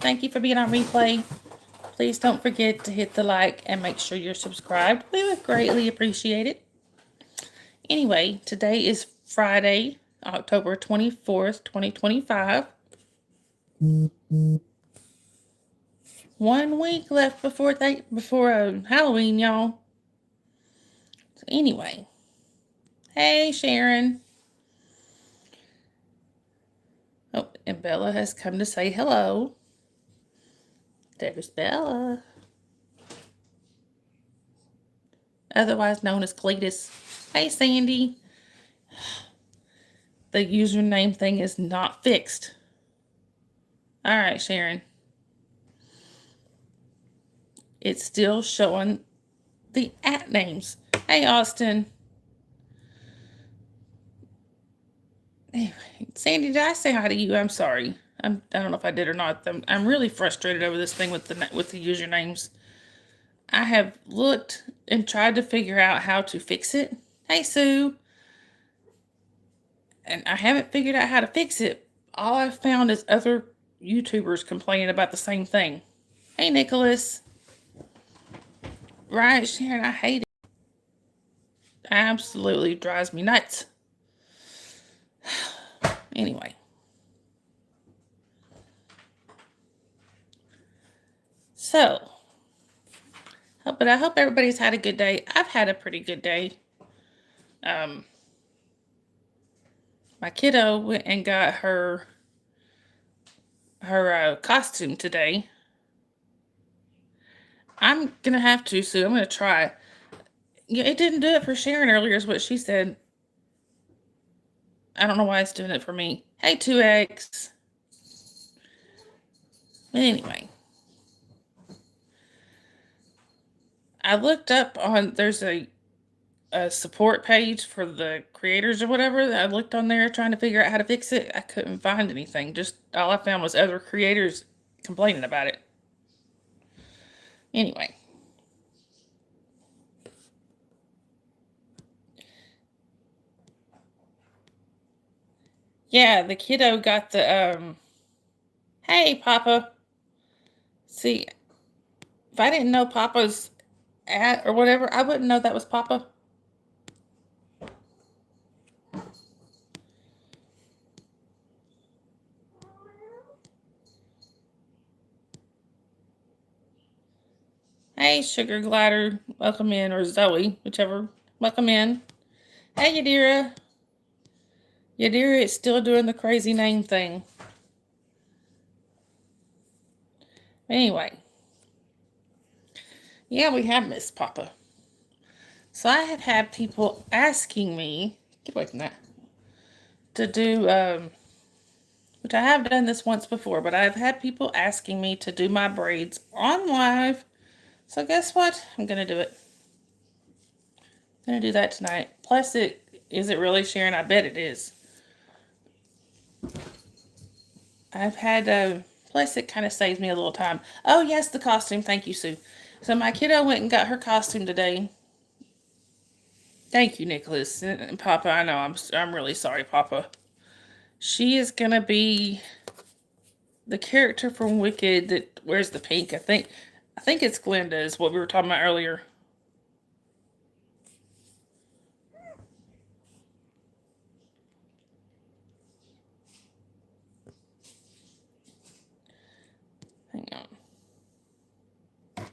Thank you for being on replay. Please don't forget to hit the like and make sure you're subscribed. We would greatly appreciate it. Anyway, today is Friday, October 24th, 2025. 1 week left before Halloween, y'all. So anyway, hey Sharon. Oh, and Bella has come to say hello. There's Bella, otherwise known as Cletus. Hey Sandy. The username thing is not fixed. All right, Sharon. It's still showing the @ names. Hey, Austin. Anyway, Sandy, did I say hi to you? I'm sorry. I don't know if I did or not. I'm really frustrated over this thing with the usernames. I have looked and tried to figure out how to fix it. Hey, Sue. And I haven't figured out how to fix it. All I've found is other YouTubers complaining about the same thing. Hey, Nicholas. Right, Sharon, I hate it. Absolutely drives me nuts. Anyway. So, but I hope everybody's had a good day. I've had a pretty good day. My kiddo went and got her costume today. I'm gonna have to, Sue. I'm gonna try. Yeah, it didn't do it for Sharon earlier, is what she said. I don't know why it's doing it for me. Hey, 2X. But anyway, I looked up on there's a support page for the creators or whatever. I looked on there trying to figure out how to fix it. I couldn't find anything. Just all I found was other creators complaining about it. Anyway. Yeah, the kiddo got the hey Papa. See, if I didn't know Papa's @ or whatever, I wouldn't know that was Papa. Hey, Sugar Glider, welcome in, or Zoe, whichever, welcome in. Hey, Yadira. Yadira is still doing the crazy name thing. Anyway, yeah, we have missed Papa. So I have had people asking me, get away from that, to do, which I have done this once before, but I've had people asking me to do my braids on live. So guess what? I'm going to do it. I'm going to do that tonight. Plus, is it really, Sharon? I bet it is. I've had, plus it kind of saves me a little time. Oh, yes, the costume. Thank you, Sue. So my kiddo went and got her costume today. Thank you, Nicholas. And Papa, I know, I'm really sorry, Papa. She is going to be the character from Wicked that wears the pink. I think it's Glinda is what we were talking about earlier. Hang on.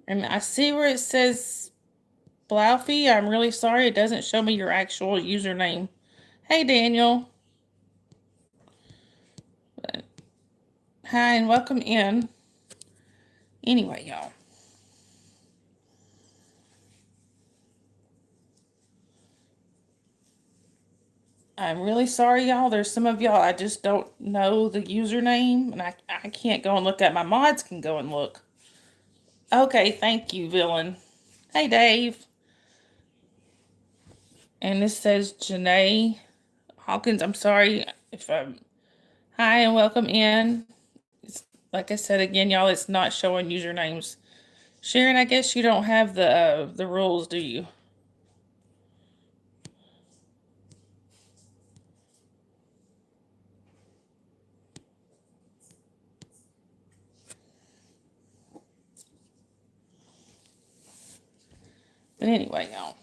And I see where it says Bloufy. I'm really sorry. It doesn't show me your actual username. Hey, Daniel. Hi, and welcome in. Anyway, y'all. I'm really sorry, y'all. There's some of y'all I just don't know the username, and I can't go and look at. My mods can go and look. Okay, thank you, Villain. Hey, Dave. And this says Janae Hawkins. I'm sorry if I'm... Hi, and welcome in. It's, like I said again, y'all, it's not showing usernames. Sharon, I guess you don't have the rules, do you? But anyway, y'all.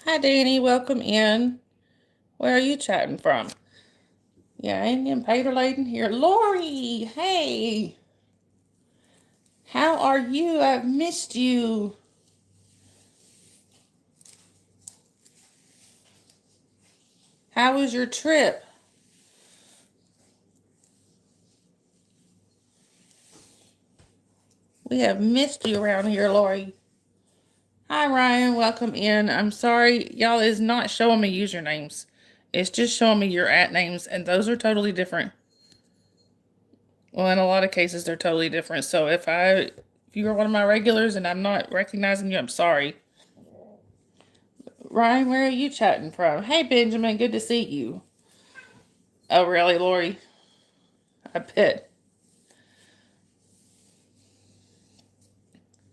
Hi, Danny. Welcome in. Where are you chatting from? Yeah, Indian Pater Laden here. Lori, hey. How are you? I've missed you. How was your trip? We have missed you around here, Lori. Hi, Ryan. Welcome in. I'm sorry, y'all, is not showing me usernames. It's just showing me your at names, and those are totally different. Well, in a lot of cases, they're totally different. So if you are one of my regulars and I'm not recognizing you, I'm sorry. Ryan, where are you chatting from? Hey, Benjamin, good to see you. Oh, really, Lori? I bet.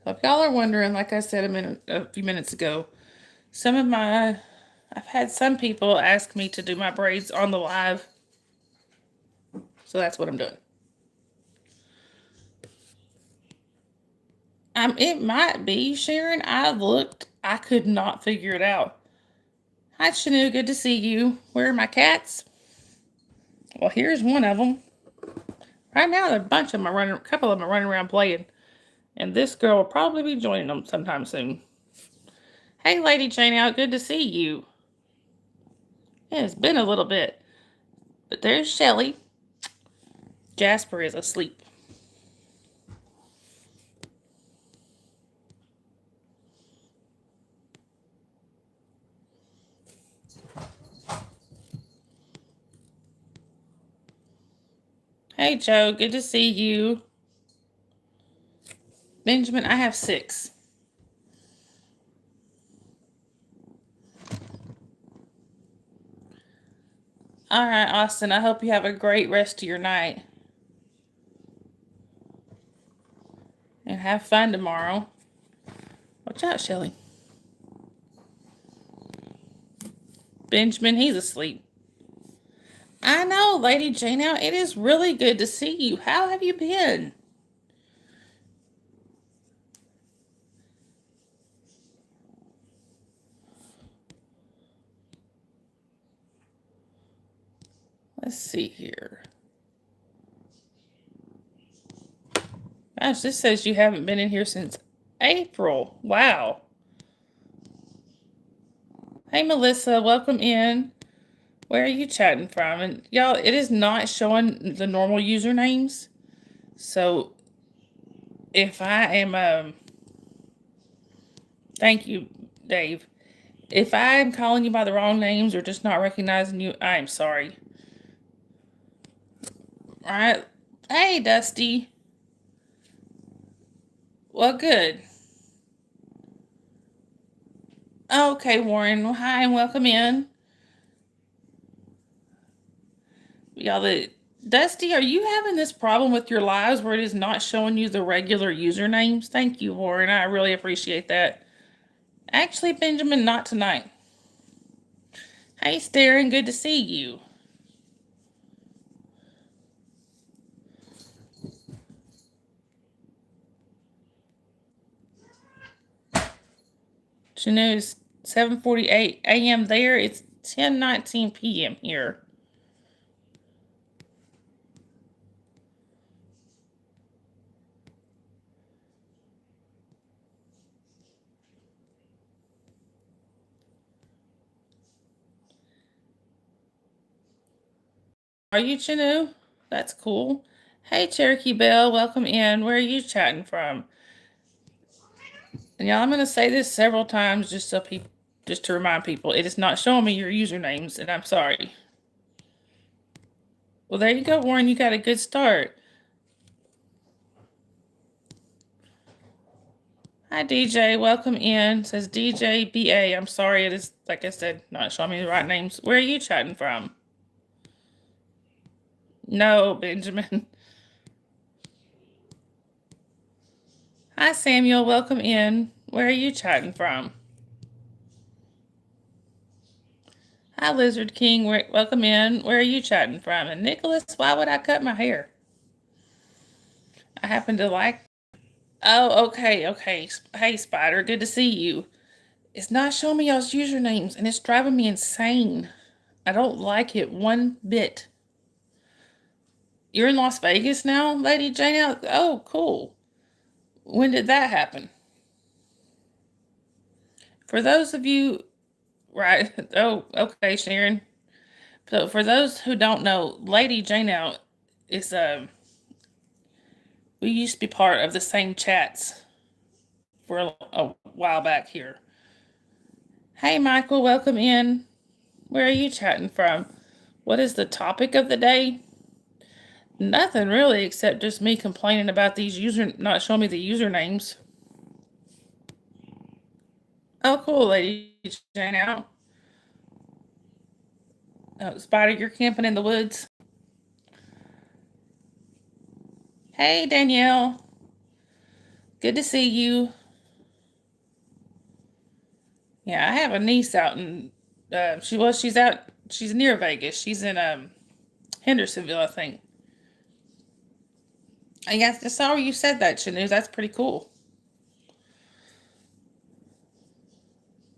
So if y'all are wondering, like I said a few minutes ago, I've had some people ask me to do my braids on the live. So that's what I'm doing. It might be, Sharon. I looked. I could not figure it out. Hi, Shanu. Good to see you. Where are my cats? Well, here's one of them. Right now, a couple of them are running around playing. And this girl will probably be joining them sometime soon. Hey, Lady Jane Out. Good to see you. Yeah, it's been a little bit. But there's Shelly. Jasper is asleep. Hey, Joe. Good to see you. Benjamin, I have 6. All right, Austin. I hope you have a great rest of your night. And have fun tomorrow. Watch out, Shelly. Benjamin, he's asleep. I know, Lady Jane. Now it is really good to see you. How have you been? Let's see here. Gosh, this says you haven't been in here since April. Wow. Hey, Melissa, welcome in. Where are you chatting from? And y'all, it is not showing the normal usernames. So if I am, thank you, Dave. If I am calling you by the wrong names or just not recognizing you, I am sorry. All right. Hey, Dusty. Well, good. Okay, Warren. Well, hi and welcome in. Y'all, Dusty, are you having this problem with your lives where it is not showing you the regular usernames? Thank you, Warren. I really appreciate that. Actually, Benjamin, not tonight. Hey, Staryn, good to see you. It's 7:48 a.m. there. It's 10:19 p.m. here. Are you Chinu? That's cool. Hey, Cherokee Belle, welcome in. Where are you chatting from? And y'all, I'm going to say this several times just to remind people, it is not showing me your usernames, and I'm sorry. Well, there you go, Warren. You got a good start. Hi, DJ. Welcome in. Says DJ BA. I'm sorry, it is, like I said, not showing me the right names. Where are you chatting from? No, Benjamin. Hi, Samuel. Welcome in. Where are you chatting from? Hi, Lizard King. Welcome in. Where are you chatting from? And Nicholas, why would I cut my hair? I happen to like. Oh, okay, okay. Hey, Spider. Good to see you. It's not showing me y'all's usernames, and it's driving me insane. I don't like it one bit. You're in Las Vegas now, Lady Jane? Oh, cool. When did that happen? For those of you, right? Oh, okay, Sharon. So for those who don't know, Lady Jane out is we used to be part of the same chats for a while back here. Hey, Michael, welcome in. Where are you chatting from? What is the topic of the day? Nothing really, except just me complaining about these not showing me the usernames. Oh, cool, Lady Jane out. Oh, Spider, you're camping in the woods. Hey, Danielle. Good to see you. Yeah, I have a niece out in. She's out. She's near Vegas. She's in Hendersonville, I think. I guess I saw you said that, Shanu. That's pretty cool.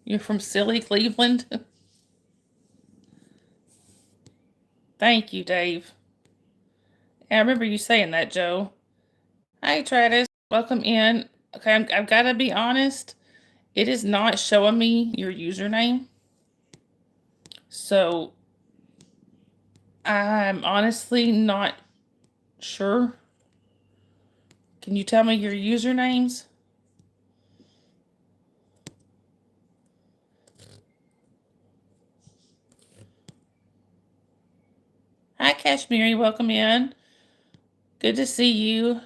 You're from silly Cleveland. Thank you, Dave. I remember you saying that, Joe. Hi, Travis. Welcome in. Okay, I've got to be honest. It is not showing me your username. So I'm honestly not sure. Can you tell me your usernames? Hi, Kashmiri. Welcome in. Good to see you.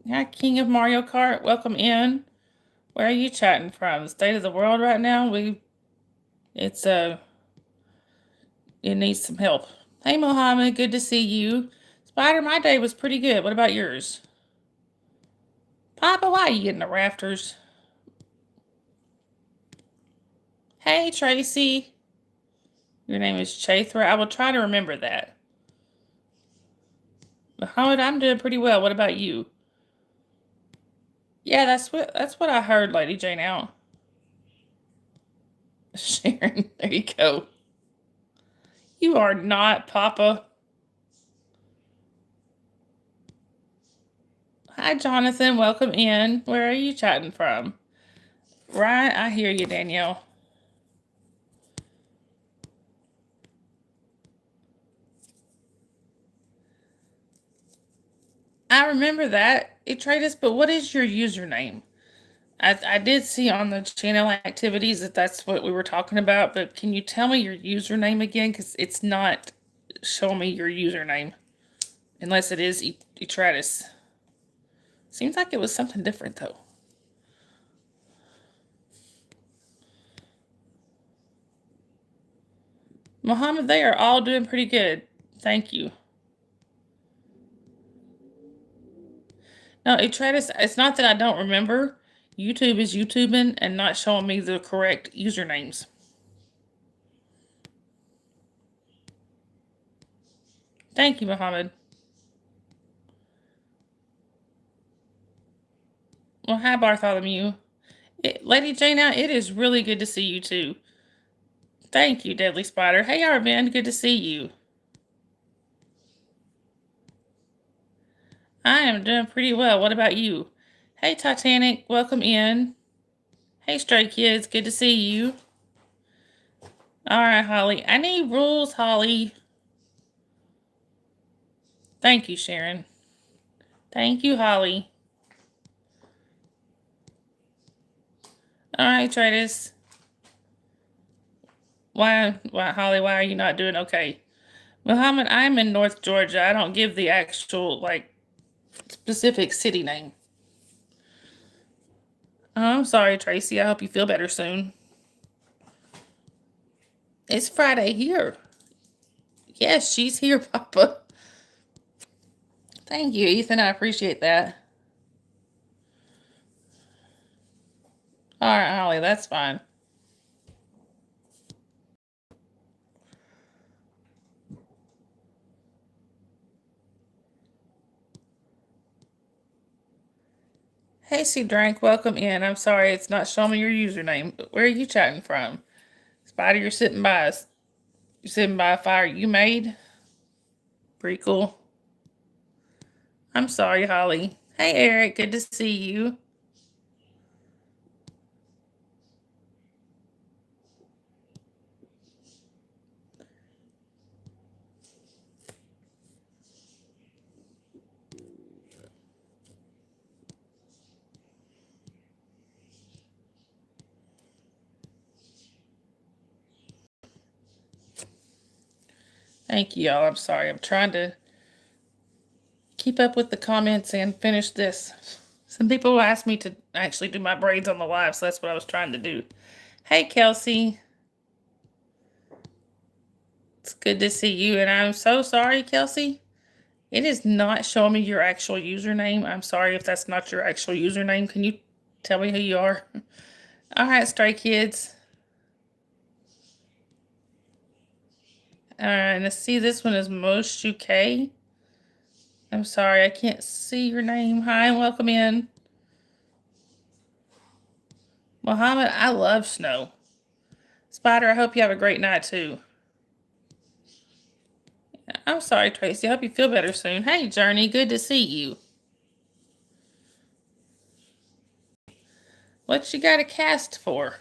Hi, King of Mario Kart. Welcome in. Where are you chatting from? The state of the world right now? It's it needs some help. Hey, Mohammed. Good to see you. Spider, my day was pretty good. What about yours? Papa, why are you getting the rafters? Hey, Tracy. Your name is Chaithra. I will try to remember that. Muhammad, I'm doing pretty well. What about you? Yeah, that's what I heard, Lady Jane out. Sharon, there you go. You are not Papa. Hi, Jonathan. Welcome in. Where are you chatting from? Right, I hear you, Danielle. I remember that. Atreides, but what is your username? I did see on the channel activities that that's what we were talking about, but can you tell me your username again? Because it's not showing me your username. Unless it is Atreides. Seems like it was something different, though. Mohammed, they are all doing pretty good. Thank you. No, Atreides, it's not that I don't remember. YouTube is YouTubing and not showing me the correct usernames. Thank you, Mohammed. Well, hi, Bartholomew. Lady Jana, it is really good to see you, too. Thank you, Deadly Spider. Hey, Arvin, good to see you. I am doing pretty well. What about you? Hey, Titanic, welcome in. Hey, Stray Kids, good to see you. All right, Holly. I need rules, Holly. Thank you, Sharon. Thank you, Holly. All right, Travis. Holly, why are you not doing okay? Muhammad, I'm in North Georgia. I don't give the actual, specific city name. Oh, I'm sorry, Tracy. I hope you feel better soon. It's Friday here. Yes, she's here, Papa. Thank you, Ethan. I appreciate that. All right, Holly, that's fine. Hey, C Drank, welcome in. I'm sorry it's not showing me your username. Where are you chatting from? Spider, you're sitting by us. You're sitting by a fire you made? Pretty cool. I'm sorry, Holly. Hey, Eric, good to see you. Thank you, y'all. I'm sorry. I'm trying to keep up with the comments and finish this. Some people asked me to actually do my braids on the live, so that's what I was trying to do. Hey, Kelsey. It's good to see you, and I'm so sorry, Kelsey. It is not showing me your actual username. I'm sorry if that's not your actual username. Can you tell me who you are? All right, Stray Kids. All right, let's see. This one is Most UK. I'm sorry, I can't see your name. Hi, and welcome in. Mohammed, I love snow. Spider, I hope you have a great night too. I'm sorry, Tracy. I hope you feel better soon. Hey, Journey, good to see you. What you got a cast for?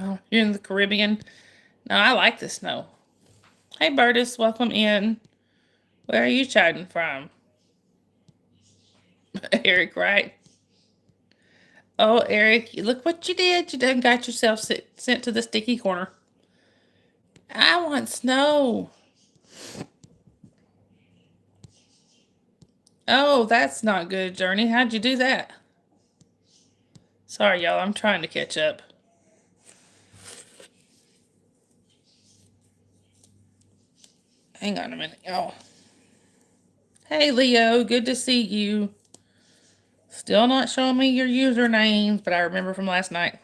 Oh, you're in the Caribbean? No, I like the snow. Hey, Burtis, welcome in. Where are you chatting from? Eric, right? Oh, Eric, look what you did. You done got yourself sent to the sticky corner. I want snow. Oh, that's not good, Journey. How'd you do that? Sorry, y'all. I'm trying to catch up. Hang on a minute, y'all. Hey, Leo. Good to see you. Still not showing me your usernames, but I remember from last night.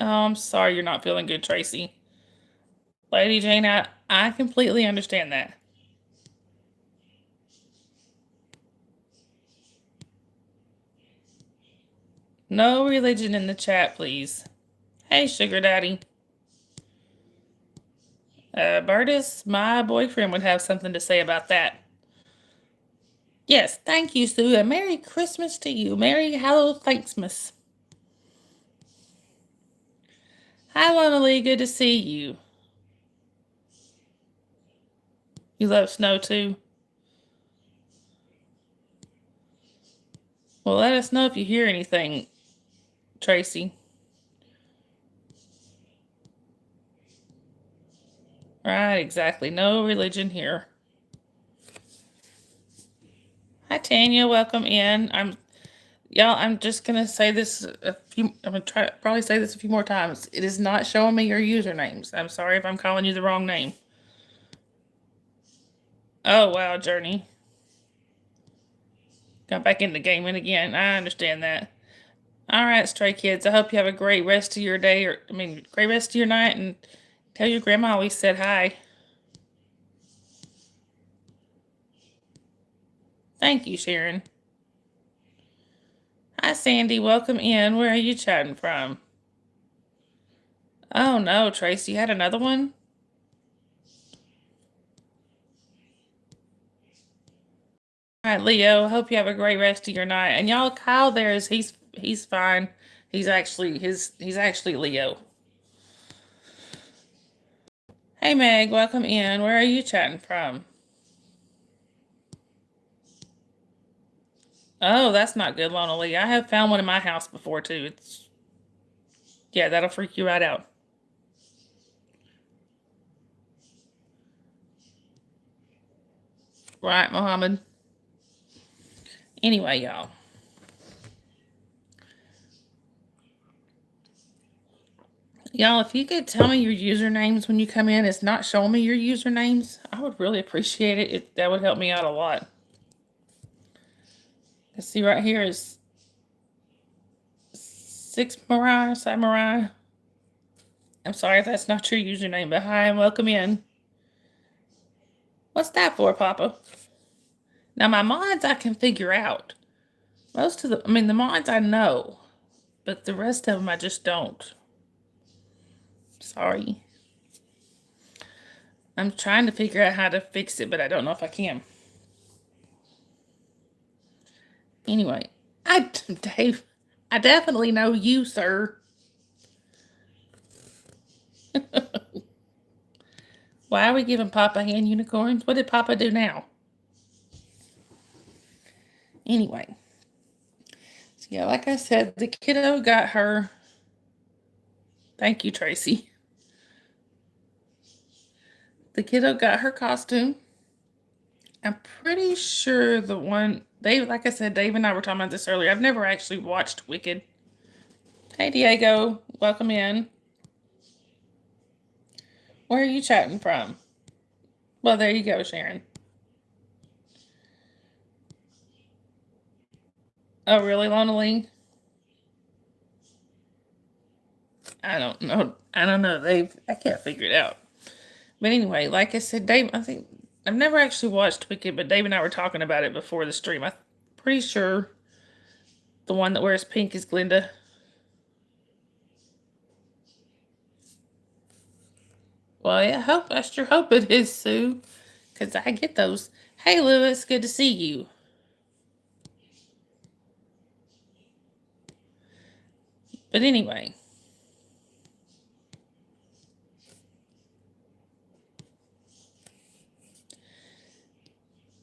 Oh, I'm sorry you're not feeling good, Tracy. Lady Jane, I completely understand that. No religion in the chat, please. Hey, Sugar Daddy. Burtis, my boyfriend would have something to say about that. Yes, thank you, Sue, and Merry Christmas to you. Merry Hallow Thanksmas. Hi, Lonely, good to see you. You love snow, too? Well, let us know if you hear anything, Tracy. Right, exactly. No religion here. Hi, Tanya. Welcome in. I'm just gonna say this a few. I'm gonna try probably say this a few more times. It is not showing me your usernames. I'm sorry if I'm calling you the wrong name. Oh wow, Journey. Got back into gaming again. I understand that. All right, Stray Kids. I hope you have a great rest of your day, great rest of your night, and tell your grandma we said hi. Thank you, Sharon. Hi, Sandy. Welcome in. Where are you chatting from? Oh no, Tracy, you had another one? All right, Leo. Hope you have a great rest of your night. And y'all, Kyle there is he's fine. He's actually Leo. Hey Meg, welcome in. Where are you chatting from? Oh, that's not good, Lona Lee. I have found one in my house before too. Yeah, that'll freak you right out. Right, Mohammed. Anyway, y'all. Y'all, if you could tell me your usernames when you come in, it's not showing me your usernames. I would really appreciate it. That would help me out a lot. Let's see, right here is Six Mariah, Samurai. I'm sorry if that's not your username, but hi and welcome in. What's that for, Papa? Now, my mods I can figure out. The mods I know, but the rest of them I just don't. Sorry. I'm trying to figure out how to fix it, but I don't know if I can. Anyway, Dave, I definitely know you, sir. Why are we giving Papa hand unicorns? What did Papa do now? Anyway. So yeah, like I said, the kiddo got her. Thank you, Tracy. The kiddo got her costume. I'm pretty sure the one Dave, like I said, Dave and I were talking about this earlier. I've never actually watched Wicked. Hey Diego, welcome in. Where are you chatting from? Well, there you go, Sharon. Oh, really, Lonely? I don't know. I don't know. I can't figure it out. But anyway, like I said, Dave, I think I've never actually watched Wicked, but Dave and I were talking about it before the stream. I'm pretty sure the one that wears pink is Glinda. Well, yeah, I sure hope it is, Sue, because I get those. Hey, Lewis, good to see you. But anyway.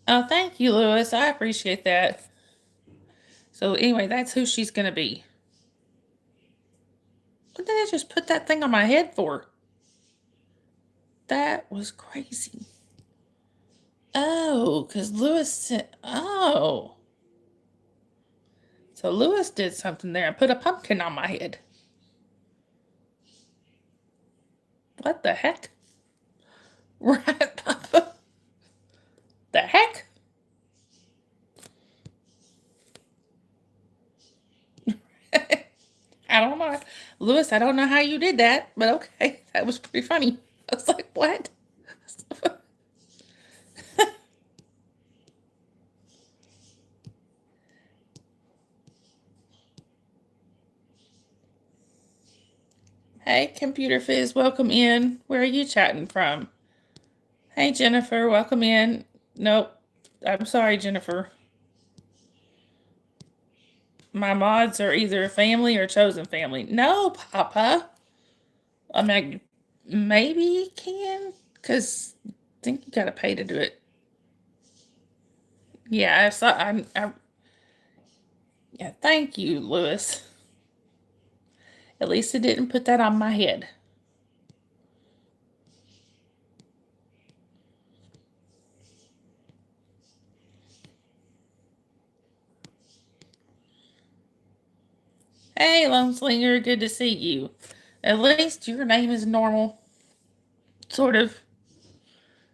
Oh, thank you, Lewis. I appreciate that. So anyway, that's who she's going to be. What did I just put that thing on my head for? That was crazy. Oh, because Lewis said, oh. So Lewis did something there and put a pumpkin on my head. What the heck? Right, Papa? The heck? I don't know. Lewis, I don't know how you did that, but okay. That was pretty funny. I was like, what? Hey, Computer Fizz, welcome in. Where are you chatting from? Hey, Jennifer, welcome in. Nope. I'm sorry, Jennifer. My mods are either family or chosen family. No, Papa. I mean, maybe you can, because I think you got to pay to do it. Yeah, I saw. Yeah, thank you, Lewis. At least it didn't put that on my head. Hey, Lone Slinger, good to see you. At least your name is normal. Sort of.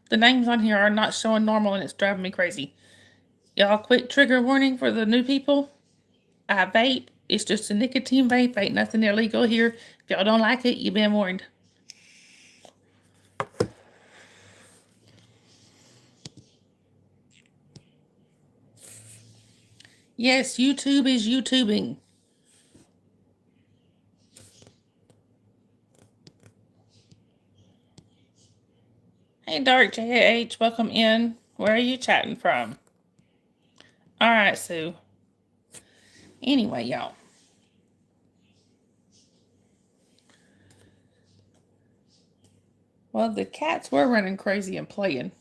The names on here are not showing normal and it's driving me crazy. Y'all, quick trigger warning for the new people. I vape. It's just a nicotine vape. Ain't nothing illegal here. If y'all don't like it, you've been warned. Yes, YouTube is YouTubing. Hey, Dark JH, welcome in. Where are you chatting from? All right, Sue. Anyway, y'all. Well, the cats were running crazy and playing.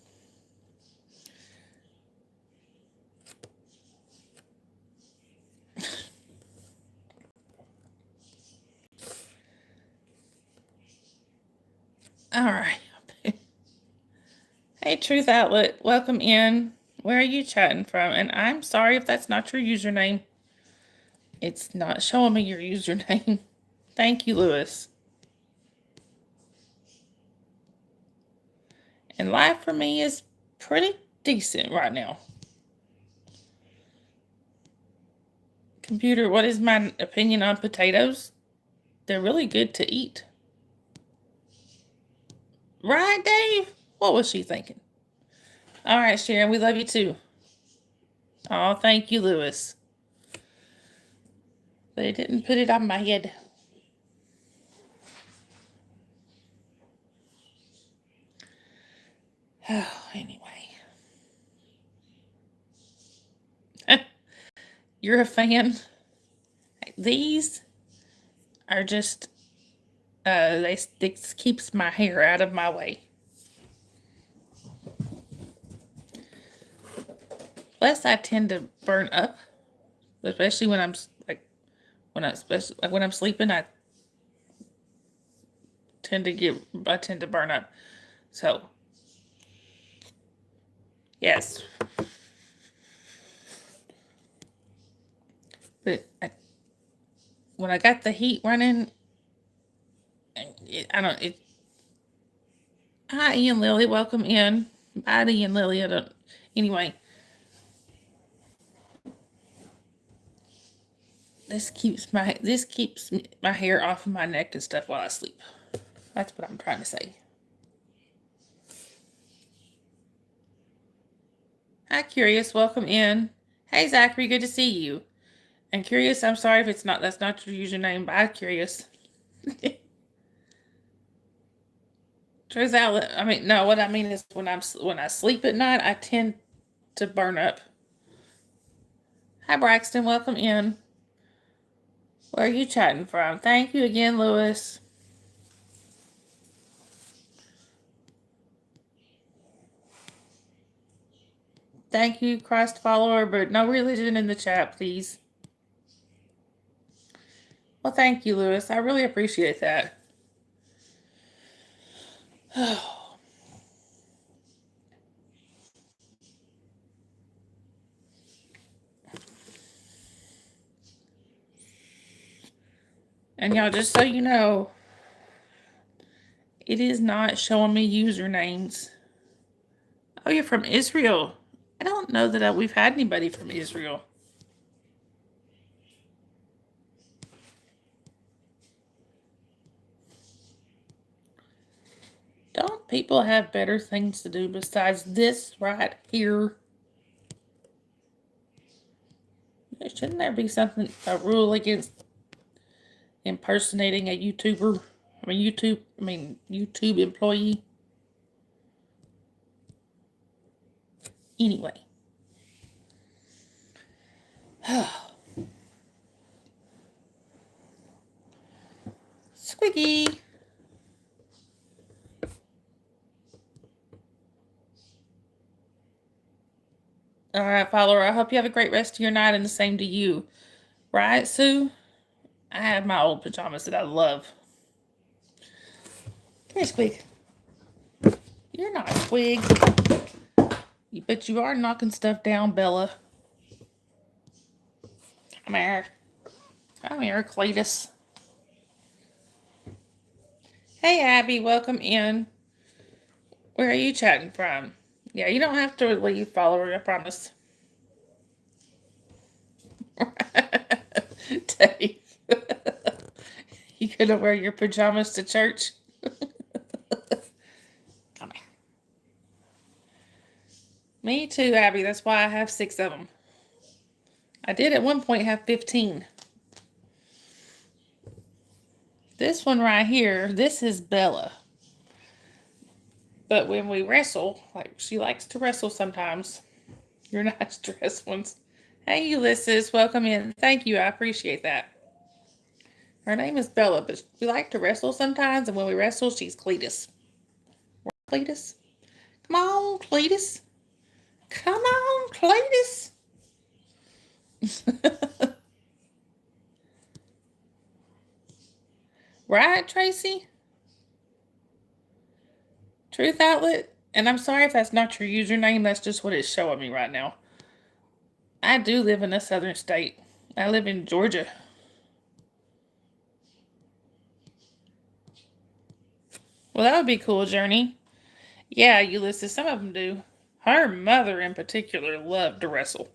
All right. Hey, Truth Outlet, welcome in. Where are you chatting from? And I'm sorry if that's not your username. It's not showing me your username. Thank you, Lewis. And life for me is pretty decent right now. Computer, what is my opinion on potatoes? They're really good to eat. Right, Dave? What was she thinking? All right, Sharon, we love you too. Oh, thank you, Lewis. They didn't put it on my head. Oh, anyway. You're a fan? These are just, this keeps my hair out of my way. Plus, I tend to burn up, especially when I'm when I'm sleeping. I tend to burn up. So, yes, but when I got the heat running, I don't. Hi, Ian Lily, welcome in. Bye, Ian Lily. I don't. Anyway, this keeps my hair off of my neck and stuff while I sleep. That's what I'm trying to say. Hi, Curious. Welcome in. Hey, Zachary. Good to see you. And Curious, I'm sorry if that's not your username. Bye, Curious. Turns out, I mean, no. What I mean is, when I sleep at night, I tend to burn up. Hi, Braxton. Welcome in. Where are you chatting from? Thank you again, Lewis. Thank you, Christ follower, but no religion in the chat, please. Well, thank you, Lewis. I really appreciate that. And y'all, just so you know, it is not showing me usernames. Oh, you're from Israel. I don't know that we've had anybody from Israel. Don't people have better things to do besides this right here? Shouldn't there be a rule against impersonating a YouTuber? YouTube employee? Anyway. Squiggy. All right, follower. I hope you have a great rest of your night, and the same to you. Right, Sue? I have my old pajamas that I love. Come here, Squig. You're not Squig. But you are knocking stuff down, Bella. Come here. Come here, Cletus. Hey, Abby. Welcome in. Where are you chatting from? Yeah, you don't have to leave, follower. I promise. Dave. You gonna wear your pajamas to church? Come here. Me too, Abby. That's why I have 6 of them. I did at one point have 15. This one right here, this is Bella. But when we wrestle, like she likes to wrestle sometimes. Your nice dress ones. Hey, Ulysses, welcome in. Thank you, I appreciate that. Her name is Bella, but we like to wrestle sometimes, and when we wrestle, she's Cletus. Cletus? Come on, Cletus. Come on, Cletus. Right, Tracy? Truth Outlet. And I'm sorry if that's not your username. That's just what it's showing me right now. I do live in a southern state. I live in Georgia. Well, that would be cool, Journey. Yeah, Ulysses, some of them do. Her mother in particular loved to wrestle.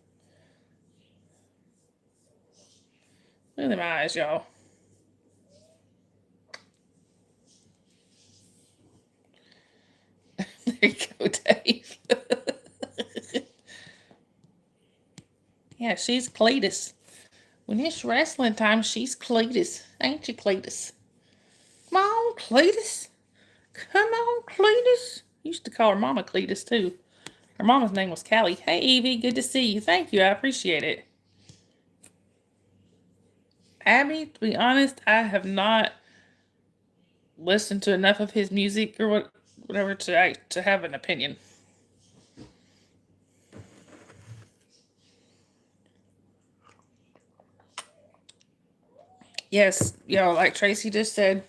Look at my eyes, y'all. There you go, Dave. Yeah, she's Cletus. When it's wrestling time, she's Cletus. Ain't you, Cletus? Come on, Cletus. Come on, Cletus. Used to call her Mama Cletus, too. Her mama's name was Callie. Hey, Evie, good to see you. Thank you, I appreciate it. Abby, to be honest, I have not listened to enough of his music or whatever to have an opinion. Yes, y'all, like Tracy just said,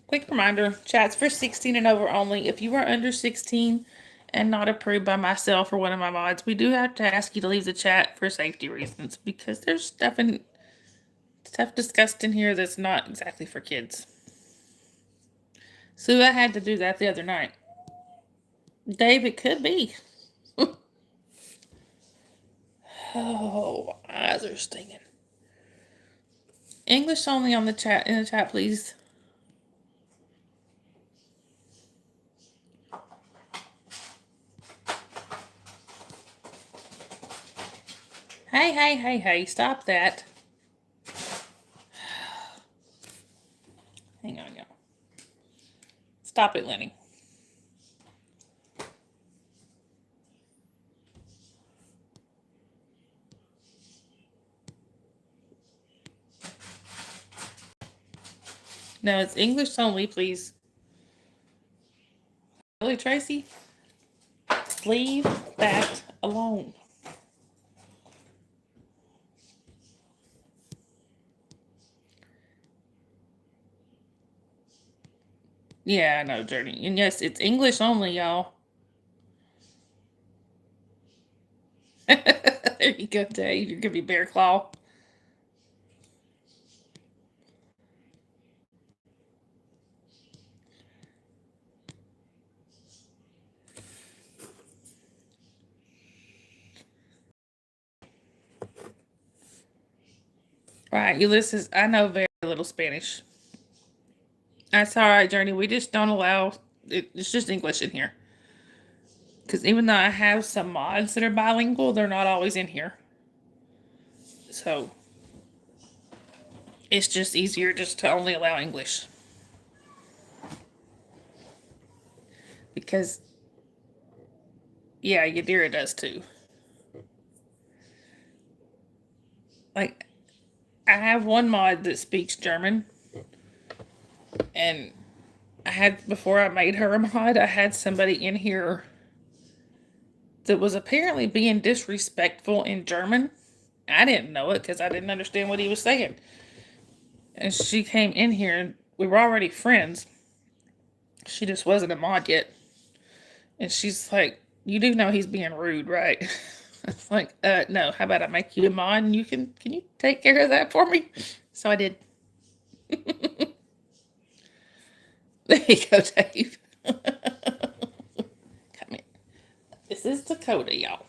quick reminder, chat's for 16 and over only. If you are under 16 and not approved by myself or one of my mods, we do have to ask you to leave the chat for safety reasons because there's stuff discussed in here that's not exactly for kids. So I had to do that the other night. Dave, it could be. Oh, my eyes are stinging. English only on the chat, in the chat, please. Hey, stop that. Hang on, y'all. Stop it, Lenny. No, it's English only, please. Really, Tracy? Leave that alone. Yeah, I know, Journey. And yes, it's English only, y'all. There you go, Dave. You're gonna be Bear Claw. Right, Ulysses, I know very little Spanish. That's all right, Journey. We just don't allow it's just English in here. Because even though I have some mods that are bilingual, they're not always in here. So it's just easier just to only allow English. Because, yeah, Yadira does too. Like, I have one mod that speaks German. And before I made her a mod, I had somebody in here that was apparently being disrespectful in German. I didn't know it because I didn't understand what he was saying. And she came in here and we were already friends. She just wasn't a mod yet. And she's like, "You do know he's being rude, right?" It's like, no, how about I make you a mod and can you take care of that for me? So I did. There you go, Dave. Come in. This is Dakota, y'all.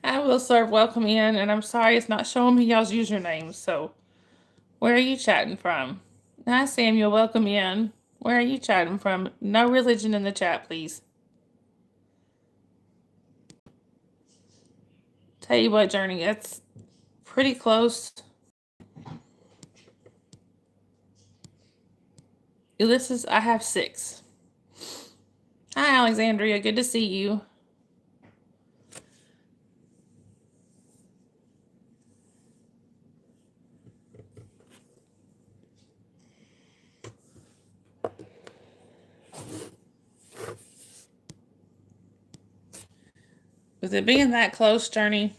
I will serve welcome in, and I'm sorry it's not showing me y'all's usernames, so where are you chatting from? Hi, Samuel, welcome in. Where are you chatting from? No religion in the chat, please. Tell you what, Journey, that's pretty close. Ulysses, I have 6. Hi, Alexandria, good to see you. With it being that close, Journey,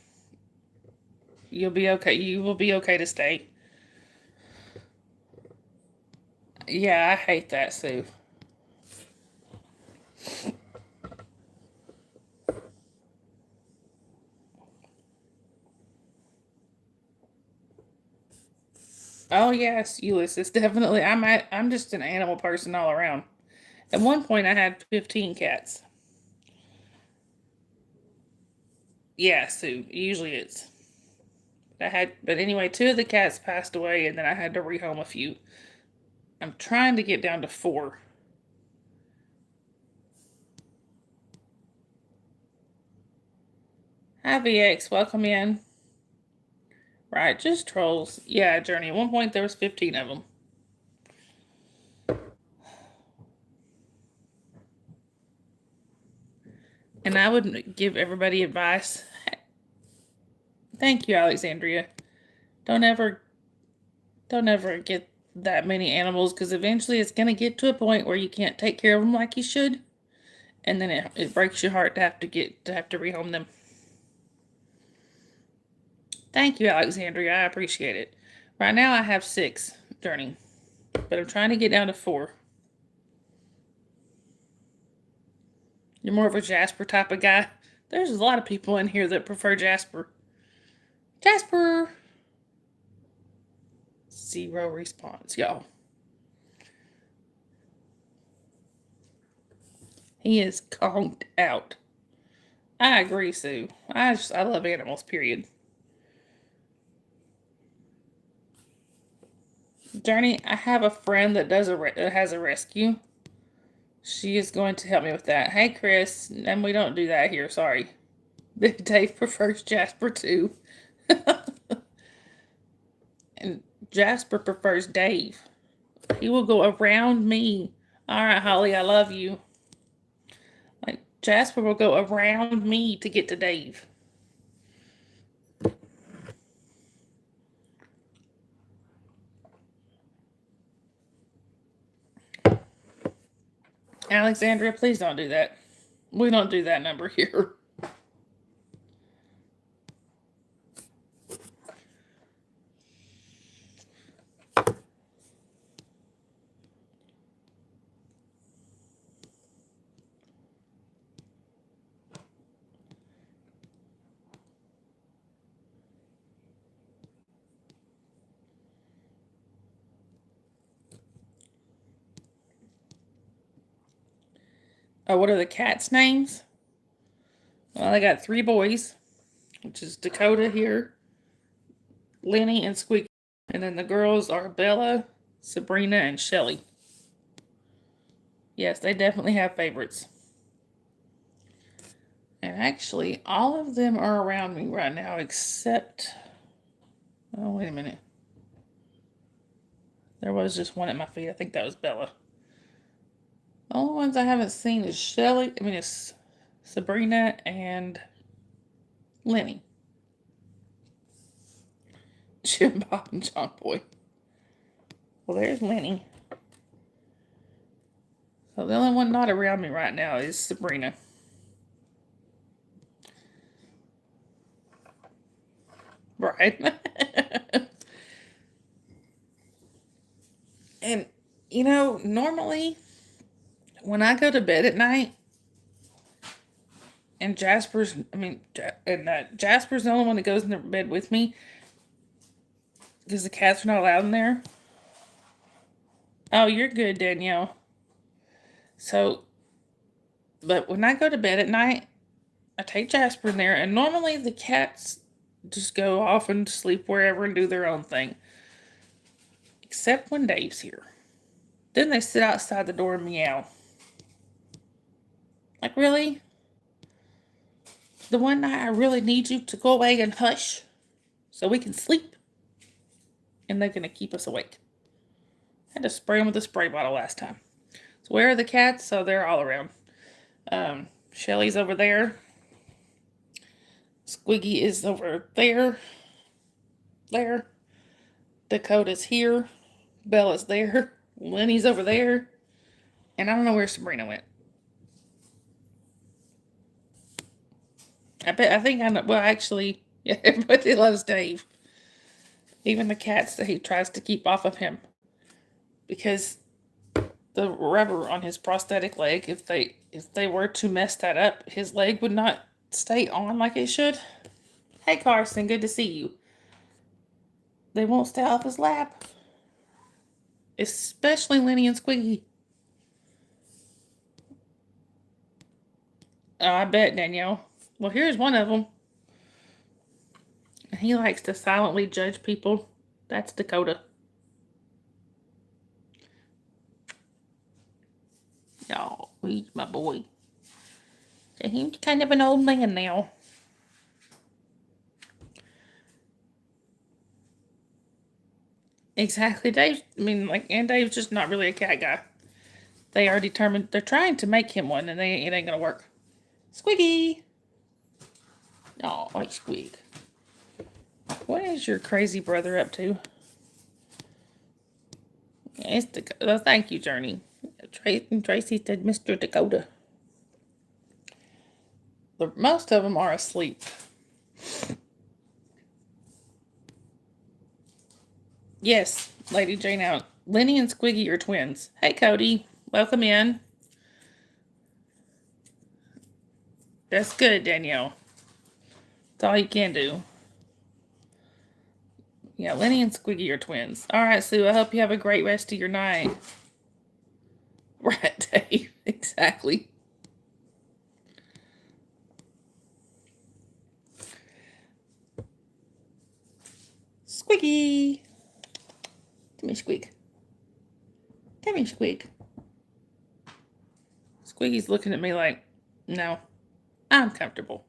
you'll be okay. You will be okay to stay. Yeah, I hate that, Sue. Oh yes, Ulysses, definitely. I'm just an animal person all around. At one point, I had 15 cats. Yeah, Sue. Usually it's. But anyway, two of the cats passed away, and then I had to rehome a few. I'm trying to get down to 4. Hi, VX. Welcome in. Right, just trolls. Yeah, Journey. At one point, there was 15 of them. And I would give everybody advice. Thank you, Alexandria. Don't ever, don't ever get that many animals because eventually it's going to get to a point where you can't take care of them like you should, and then it breaks your heart to have to rehome them. Thank you, Alexandria. I appreciate it. Right now I have 6, Journey, but I'm trying to get down to 4. You're more of a Jasper type of guy. There's a lot of people in here that prefer Jasper. Jasper! 0 response, y'all. He is conked out. I agree, Sue. I love animals, period. Journey, I have a friend that has a rescue. She is going to help me with that. Hey, Chris, and we don't do that here, sorry. Dave prefers Jasper too. And Jasper prefers Dave. He will go around me. All right, Holly, I love you. Like, Jasper will go around me to get to Dave. Alexandria, please don't do that. We don't do that number here. Oh, what are the cats' names? Well, I got 3 boys, which is Dakota here, Lenny, and Squeaky. And then the girls are Bella, Sabrina, and Shelly. Yes, they definitely have favorites. And actually, all of them are around me right now except. Oh, wait a minute. There was just one at my feet. I think that was Bella. The only ones I haven't seen is Shelly. I mean, it's Sabrina and Lenny. Jim Bob and John Boy. Well, there's Lenny. So the only one not around me right now is Sabrina. Right. And, normally when I go to bed at night, and Jasper's the only one that goes in the bed with me because the cats are not allowed in there. Oh, you're good, Danielle. So, but when I go to bed at night, I take Jasper in there, and normally the cats just go off and sleep wherever and do their own thing. Except when Dave's here. Then they sit outside the door and meow. Like, really? The one night I really need you to go away and hush so we can sleep. And they're going to keep us awake. I had to spray them with a spray bottle last time. So where are the cats? So they're all around. Shelly's over there. Squiggy is over there. There. Dakota's here. Bella's there. Lenny's over there. And I don't know where Sabrina went. I think I know. Well, actually, yeah, everybody loves Dave. Even the cats that he tries to keep off of him. Because the rubber on his prosthetic leg. If they were to mess that up, his leg would not stay on like it should. Hey Carson, good to see you. They won't stay off his lap. Especially Lenny and Squiggy. Oh, I bet, Danielle. Well, here's one of them. He likes to silently judge people. That's Dakota. Oh, he's my boy. He's kind of an old man now. Exactly, Dave. I mean, and Dave's just not really a cat guy. They are determined. They're trying to make him one, and it ain't gonna work. Squiggy. Oh, I squeak. What is your crazy brother up to? It's Dakota. Thank you, Journey. Tracy said Mr. Dakota. Most of them are asleep. Yes, Lady Jane out. Lenny and Squiggy are twins. Hey, Cody. Welcome in. That's good, Danielle. That's all you can do. Yeah, Lenny and Squiggy are twins. All right, Sue, I hope you have a great rest of your night. Right, Dave. Exactly. Squiggy. Come here, Squeak. Come here, Squeak. Squiggy's looking at me like, no, I'm comfortable.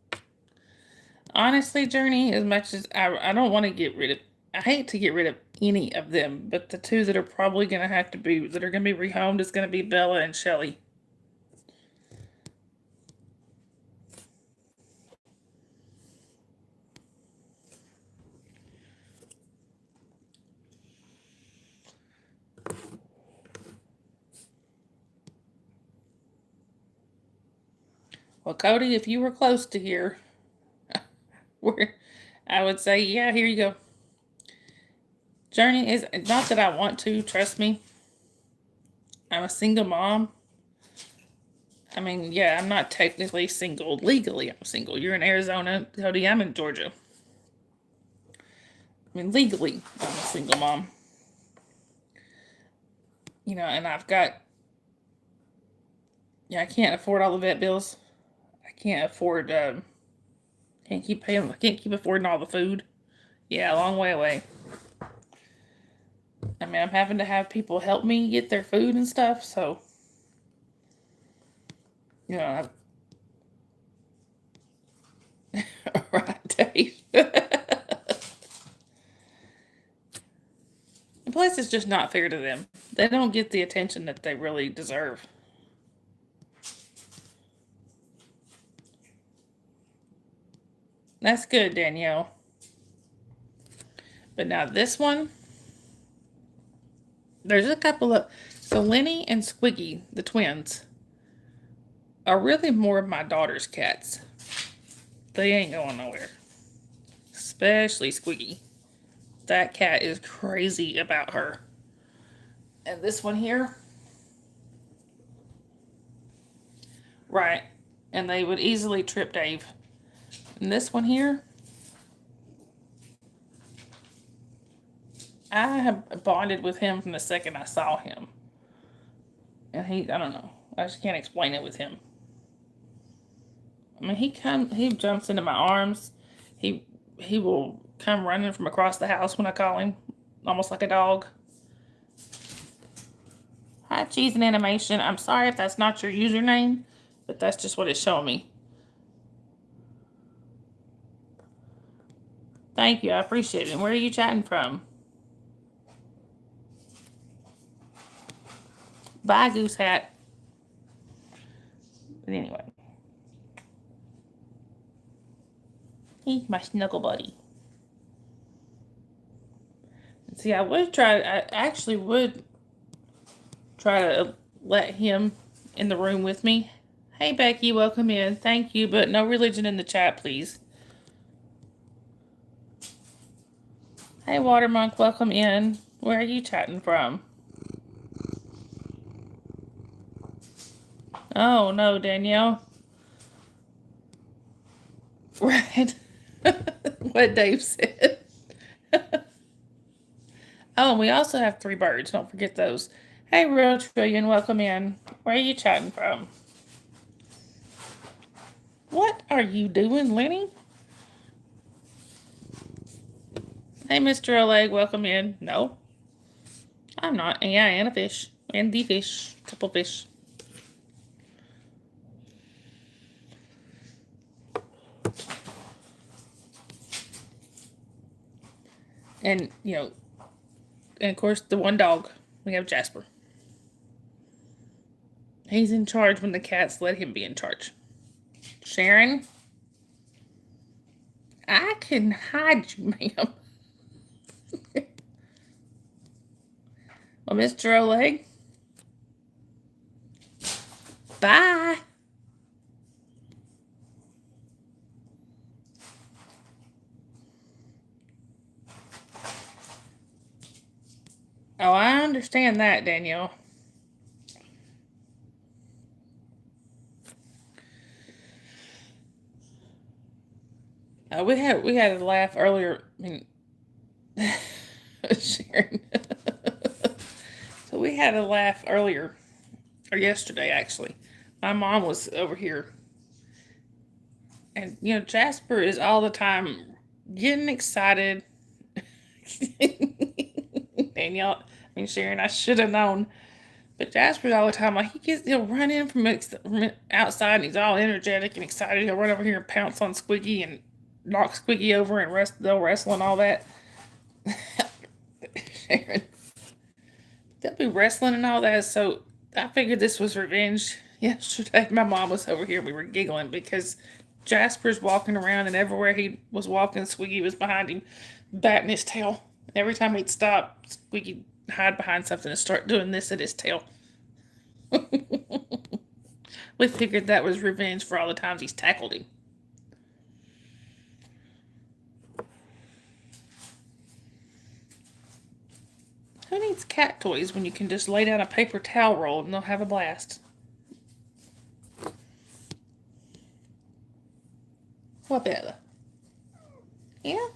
Honestly, Journey, as much as I don't want to get rid of, I hate to get rid of any of them, but the two that are probably going to have to be, that are going to be rehomed is going to be Bella and Shelly. Well, Cody, if you were close to here, I would say, yeah, here you go. Journey is not that I want to, trust me. I'm a single mom. I mean, yeah, I'm not technically single. Legally, I'm single. You're in Arizona, Cody. I'm in Georgia. I mean, legally, I'm a single mom. You know, and I've got, I can't afford all the vet bills. I can't afford, can't keep paying, I can't keep affording all the food. Yeah, a long way away. I mean, I'm having to have people help me get their food and stuff, so, you know, right, Dave. Plus, it's just not fair to them. They don't get the attention that they really deserve. That's good, Danielle. But now this one, there's a couple of, so Lenny and Squiggy, the twins, are really more of my daughter's cats. They ain't going nowhere. Especially Squiggy. That cat is crazy about her. And this one here, right, and they would easily trip Dave. And this one here, I have bonded with him from the second I saw him. And I don't know. I just can't explain it with him. I mean, he jumps into my arms. He will come running from across the house when I call him, almost like a dog. Hi, Cheese and Animation. I'm sorry if that's not your username, but that's just what it's showing me. Thank you. I appreciate it. And where are you chatting from? Bye, Goose Hat. But anyway. He's my snuggle buddy. See, I actually would try to let him in the room with me. Hey, Becky, welcome in. Thank you, but no religion in the chat, please. Hey, Watermonk, welcome in. Where are you chatting from? Oh no, Danielle. Right. What Dave said. Oh, and we also have 3 birds. Don't forget those. Hey, Real Trillion, welcome in. Where are you chatting from? What are you doing, Lenny? Hey, Mr. Oleg, welcome in. No, I'm not. Yeah, and a fish. And the fish. Couple fish. And, and of course, the one dog. We have Jasper. He's in charge when the cats let him be in charge. Sharon? I can hide you, ma'am. Well, Mr. Oleg? Bye. Oh, I understand that, Danielle. We had a laugh earlier. I mean, Sharon. So we had a laugh earlier, or yesterday actually. My mom was over here, and Jasper is all the time getting excited. Danielle, Sharon, I should have known. But Jasper's all the time like he'll run in from outside and he's all energetic and excited. He'll run over here and pounce on Squiggy and knock Squiggy over and they'll wrestle and all that. Sharon, they'll be wrestling and all that. So I figured this was revenge. Yesterday, my mom was over here. We were giggling because Jasper's walking around and everywhere he was walking, Squiggy was behind him, batting his tail. Every time he'd stop, Squiggy'd hide behind something and start doing this at his tail. We figured that was revenge for all the times he's tackled him. Who needs cat toys when you can just lay down a paper towel roll and they'll have a blast? What, Bella? Yeah?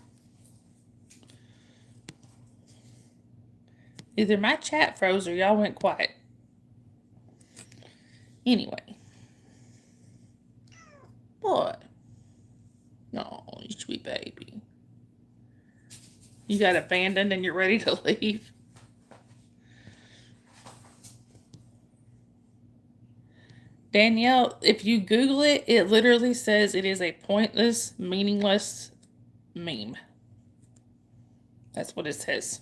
Either my chat froze or y'all went quiet. Anyway. What? No, you sweet baby. You got abandoned and you're ready to leave? Danielle, if you Google it, it literally says it is a pointless, meaningless meme. That's what it says.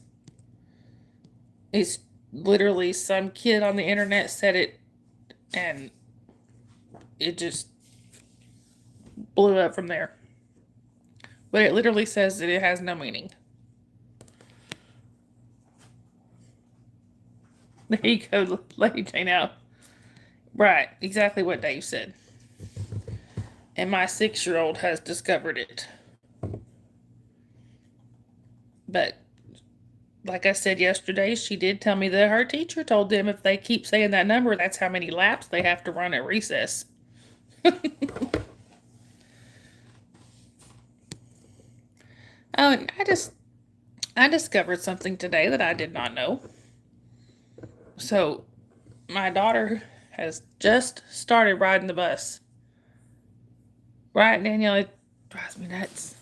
It's literally some kid on the internet said it, and it just blew up from there. But it literally says that it has no meaning. There you go, Lady Jane out. Right, exactly what Dave said. And my 6-year-old has discovered it. But like I said yesterday, she did tell me that her teacher told them if they keep saying that number, that's how many laps they have to run at recess. Oh, and I discovered something today that I did not know. So, my daughter has just started riding the bus. Right, Danielle? It drives me nuts.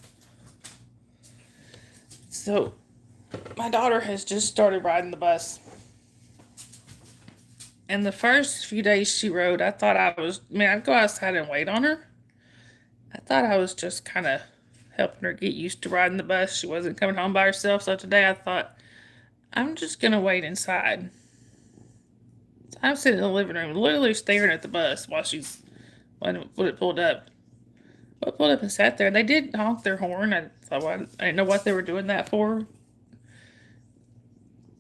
So, my daughter has just started riding the bus. And the first few days she rode, I thought I'd go outside and wait on her. I thought I was just kind of helping her get used to riding the bus. She wasn't coming home by herself. So today I thought, I'm just going to wait inside. So I'm sitting in the living room, literally staring at the bus when it pulled up. I pulled up and sat there. They did honk their horn. I thought, well, I didn't know what they were doing that for.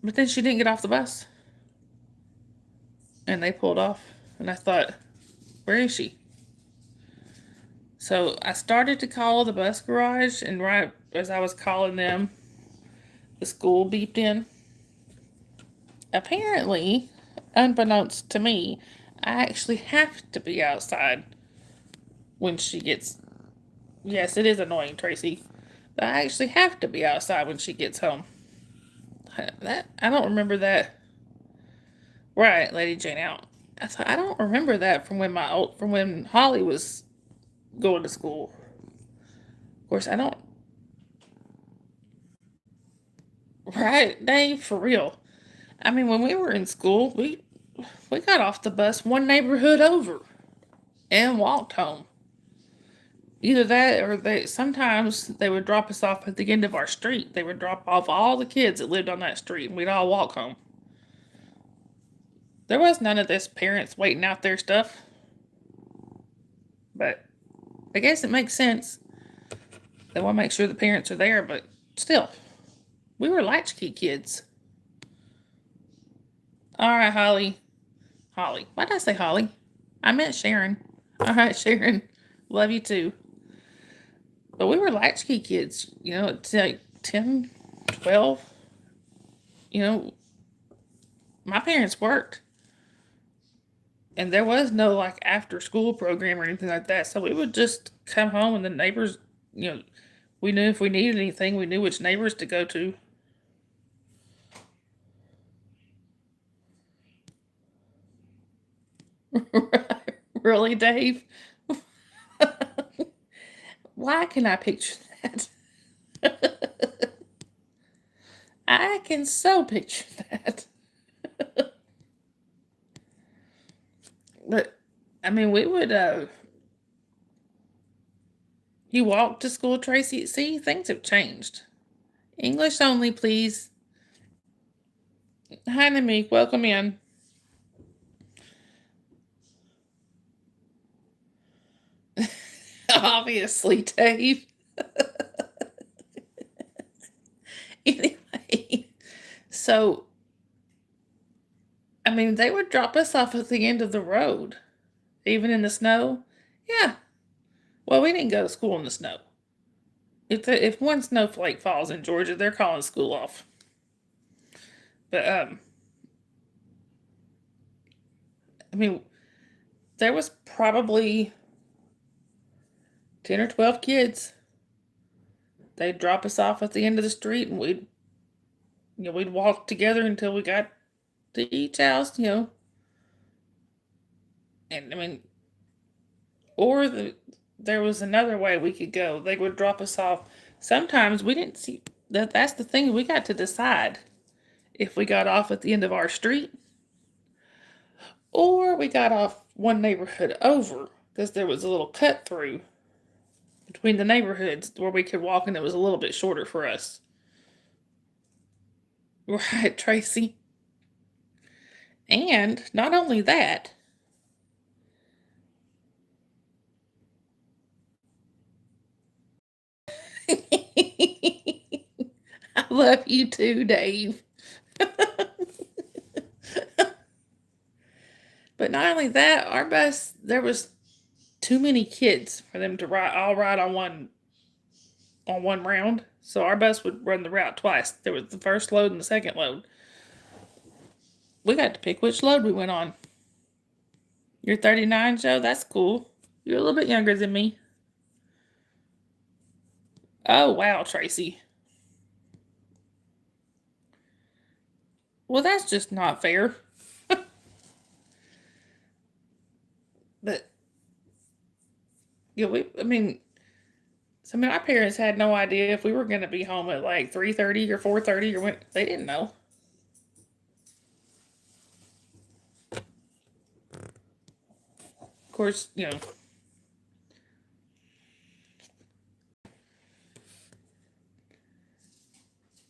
But then she didn't get off the bus. And they pulled off. And I thought, where is she? So I started to call the bus garage, and right as I was calling them, the school beeped in. Apparently, unbeknownst to me, I actually have to be outside when she gets. Yes, it is annoying, Tracy. But I actually have to be outside when she gets home. That I don't remember that. Right, Lady Jane out. I don't remember that from when Holly was going to school. Of course, I don't. Right, Dave, for real. I mean, when we were in school, we got off the bus one neighborhood over and walked home. Either that or they sometimes they would drop us off at the end of our street. They would drop off all the kids that lived on that street and we'd all walk home. There was none of this parents waiting out their stuff. But I guess it makes sense. They want to make sure the parents are there, but still, we were latchkey kids. All right, Holly. Holly. Why did I say Holly? I meant Sharon. All right, Sharon. Love you too. But we were latchkey kids, it's like 10, 12. You know, my parents worked. And there was no like after school program or anything like that. So we would just come home and the neighbors, we knew if we needed anything, we knew which neighbors to go to. Really, Dave? Why can I picture that? I can so picture that. But I mean, we would you walk to school, Tracy. See, things have changed. English only, please. Hi, Nameek. Welcome in. Obviously, Dave. Anyway, so I mean, they would drop us off at the end of the road, even in the snow. Yeah. Well, we didn't go to school in the snow. If one snowflake falls in Georgia, they're calling school off. But I mean, there was probably 10 or 12 kids. They'd drop us off at the end of the street, and we'd walk together until we got to each house. And I mean, there was another way we could go. They would drop us off. Sometimes we didn't see that. That's the thing. We got to decide if we got off at the end of our street or we got off one neighborhood over because there was a little cut through between the neighborhoods where we could walk and it was a little bit shorter for us. Right, Tracy? And not only that, I love you too, Dave. But not only that, our bus, there was too many kids for them to ride on one round. So our bus would run the route twice. There was the first load and the second load. We got to pick which load we went on. You're 39, Joe? That's cool. You're a little bit younger than me. Oh, wow, Tracy. Well, that's just not fair. But, I mean, our parents had no idea if we were going to be home at like 3:30 or 4:30 or when they didn't know. Of course,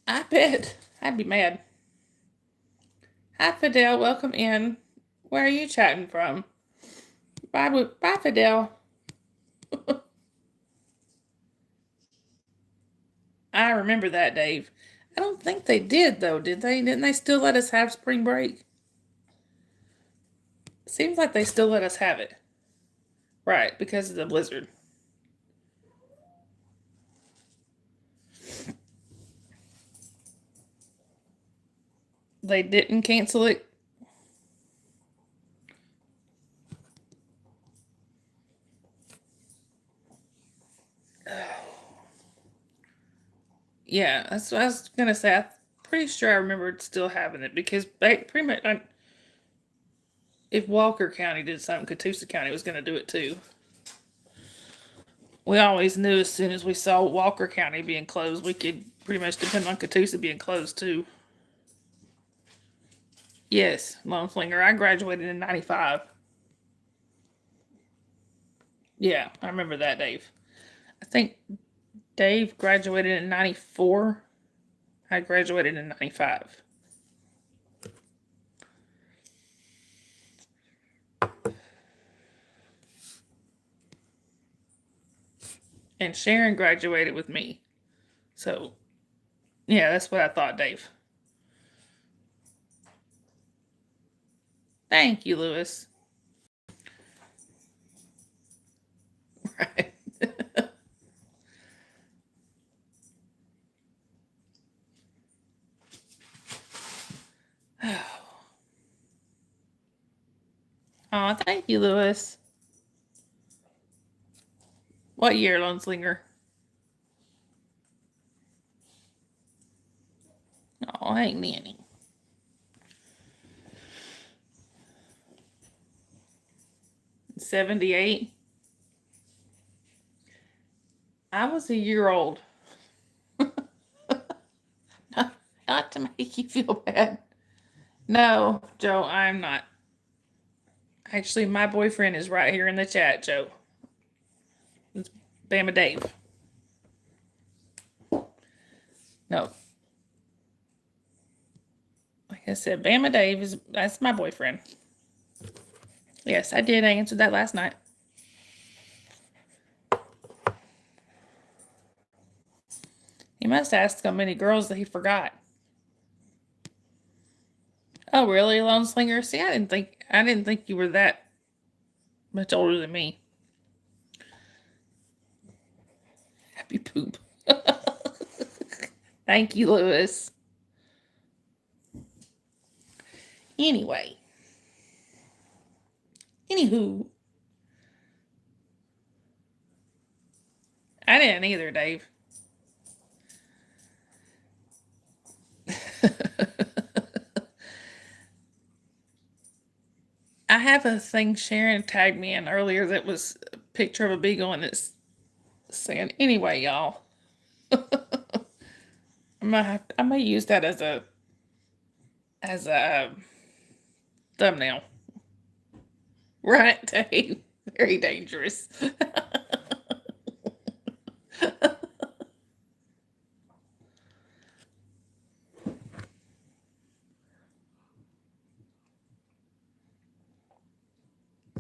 I bet I'd be mad. Hi, Fidel. Welcome in. Where are you chatting from? Bye, Fidel. I remember that, Dave. I don't think they did, though, did they? Didn't they still let us have spring break? Seems like they still let us have it. Right, because of the blizzard. They didn't cancel it. Yeah, that's what I was gonna say. I'm pretty sure I remembered still having it because pretty much if Walker County did something, Catoosa County was gonna do it too. We always knew as soon as we saw Walker County being closed, we could pretty much depend on Catoosa being closed too. Yes, Lone Slinger. I graduated in '95. Yeah, I remember that, Dave. I think Dave graduated in '94. I graduated in '95. And Sharon graduated with me. So, yeah, that's what I thought, Dave. Thank you, Lewis. Right. Oh, thank you, Lewis. What year, Lone Slinger? Oh, ain't Nanny. '78. I was a year old. Not to make you feel bad. No, Joe, I'm not. Actually, my boyfriend is right here in the chat, Joe. It's Bama Dave. No. Like I said, Bama Dave that's my boyfriend. Yes, I did. I answered that last night. He must ask how many girls that he forgot. Oh, really, Lone Slinger? See, I didn't think you were that much older than me. Happy poop. Thank you, Lewis. Anyway. Anywho. I didn't either, Dave. I have a thing Sharon tagged me in earlier that was a picture of a beagle and it's saying, anyway, y'all. I may use that as a thumbnail. Right, Dave? Very dangerous.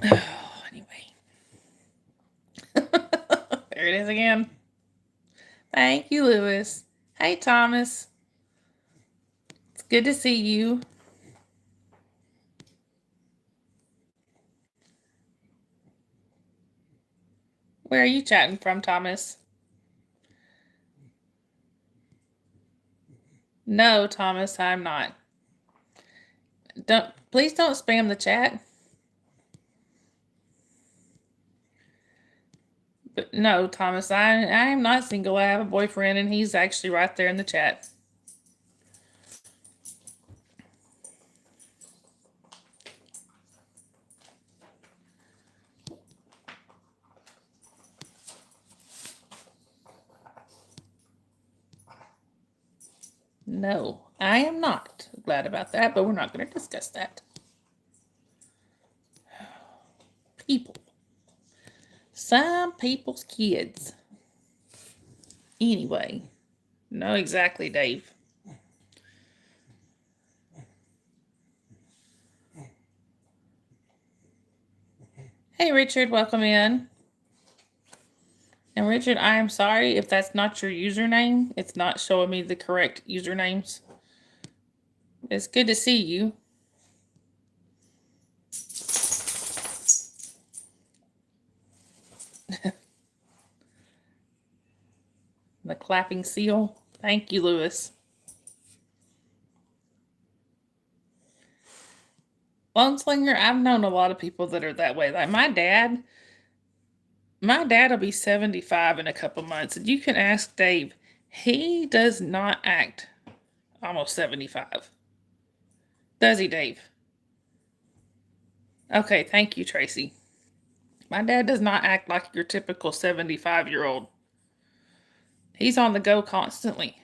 Anyway. There it is again. Thank you, Lewis. Hey, Thomas. It's good to see you. Where are you chatting from, Thomas? No, Thomas, I'm not. Please don't spam the chat. But no, Thomas, I am not single. I have a boyfriend and he's actually right there in the chat. No, I am not glad about that, but we're not going to discuss that. People. Some people's kids. Anyway, no, exactly, Dave. Hey, Richard, welcome in. And Richard, I am sorry if that's not your username. It's not showing me the correct usernames. It's good to see you. The clapping seal. Thank you, Lewis. Lone Slinger, I've known a lot of people that are that way. Like my dad will be 75 in a couple months. And you can ask Dave He does not act almost 75. Does he, Dave? Okay, thank you, Tracy. My dad does not act like your typical 75-year-old. He's on the go constantly.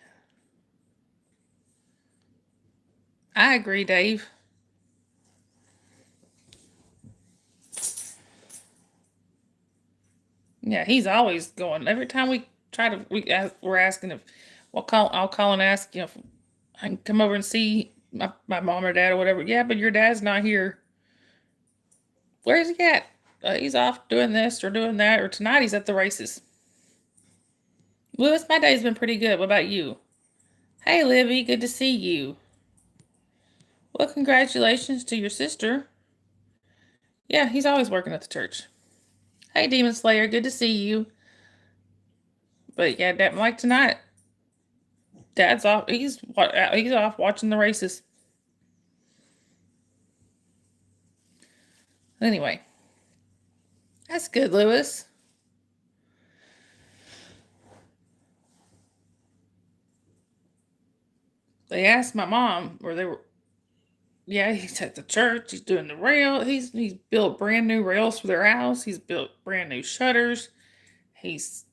I agree, Dave. Yeah, he's always going. Every time we try to, we're asking if, I'll call and ask, if I can come over and see my mom or dad or whatever. Yeah, but your dad's not here. Where's he at? He's off doing this or doing that, or tonight he's at the races. Lewis, my day's been pretty good. What about you? Hey, Libby, good to see you. Well, congratulations to your sister. Yeah, he's always working at the church. Hey, Demon Slayer, good to see you. But yeah, Dad, like tonight, Dad's off. He's off watching the races. Anyway, that's good, Lewis. They asked my mom, or they were, yeah, he's at the church. He's doing the rail. He's built brand new rails for their house. He's built brand new shutters. He's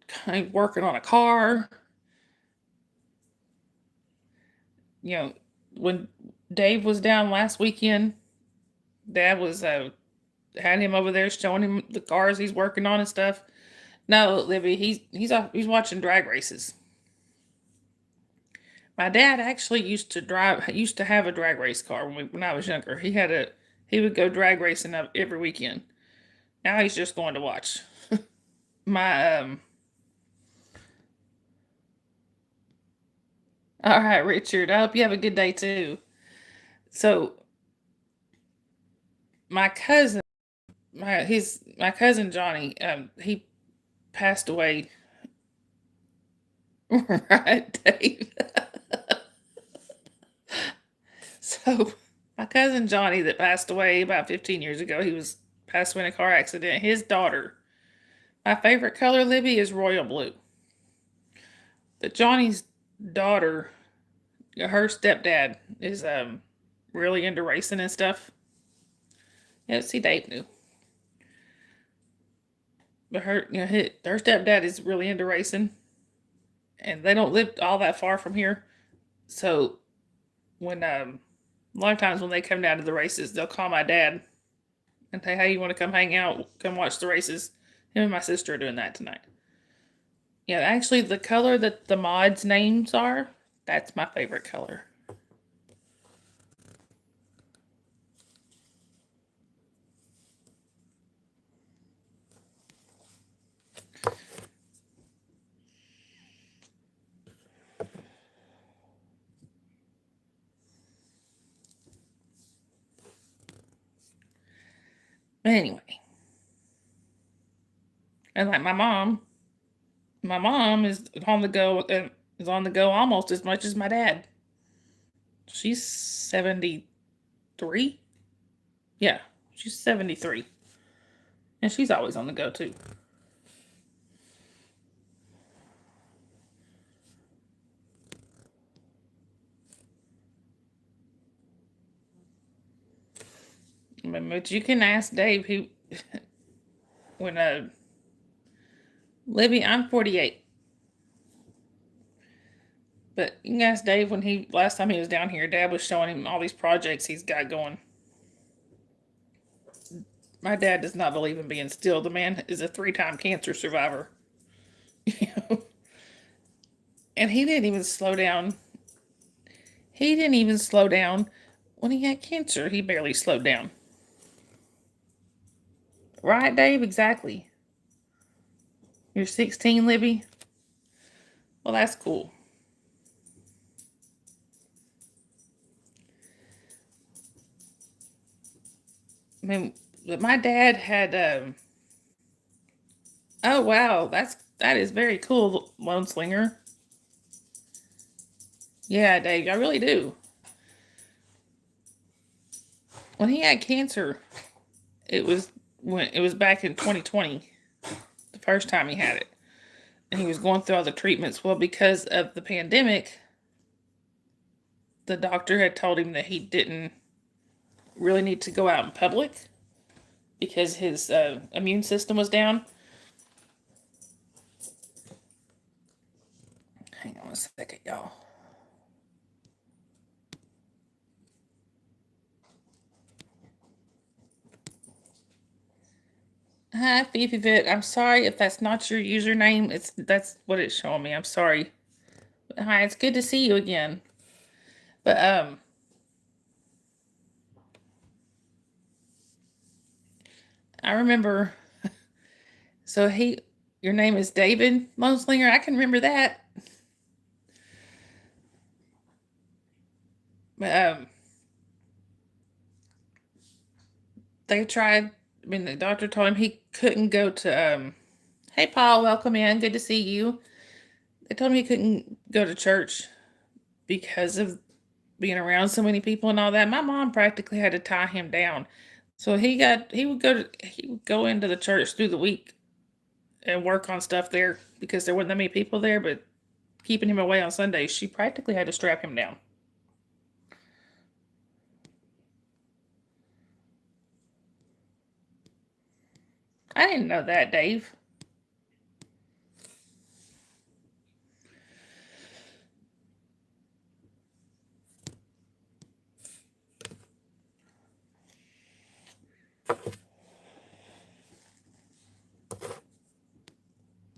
kind of working on a car. You know, when Dave was down last weekend, Dad was had him over there showing him the cars he's working on and stuff. No, Libby, he's watching drag races. My dad actually used to have a drag race car when I was younger. He would go drag racing every weekend. Now he's just going to watch. My All right, Richard. I hope you have a good day too. So my cousin, my cousin Johnny, he passed away. Right, Dave. So my cousin Johnny that passed away about 15 years ago, he was passed away in a car accident. His daughter, my favorite color, Libby, is royal blue. But Johnny's daughter, her stepdad is really into racing and stuff. Yeah, see, Dave knew. But her stepdad is really into racing, and they don't live all that far from here. So when a lot of times when they come down to the races, they'll call my dad and say, "Hey, you want to come hang out? Come watch the races." Him and my sister are doing that tonight. Yeah, actually, the color that the mods' names are, that's my favorite color. But anyway, and like my mom is on the go almost as much as my dad. She's 73. Yeah, she's 73. And she's always on the go too. But you can ask Dave who when Libby, I'm 48. But you can ask Dave when last time he was down here, Dad was showing him all these projects he's got going. My dad does not believe in being still. The man is a 3-time cancer survivor. And he didn't even slow down. He didn't even slow down when he had cancer. He barely slowed down. Right, Dave? Exactly. You're 16, Libby? Well, that's cool. I mean, my dad had. Oh wow, that is very cool, Lone Slinger. Yeah, Dave, I really do. When he had cancer, it was back in 2020, the first time he had it, and he was going through all the treatments. Well, because of the pandemic, the doctor had told him that he didn't really need to go out in public because his immune system was down. Hang on a second, y'all. Hi, Fifi Fit. I'm sorry if that's not your username. That's what it's showing me. I'm sorry. Hi, it's good to see you again. But I remember. So your name is David Loneslinger. I can remember that. But they tried. I mean, the doctor told him he couldn't go to. Hey, Paul, welcome in. Good to see you. They told him he couldn't go to church because of being around so many people and all that. My mom practically had to tie him down. So he would go into the church through the week and work on stuff there because there wasn't that many people there, but keeping him away on Sundays, she practically had to strap him down. I didn't know that, Dave.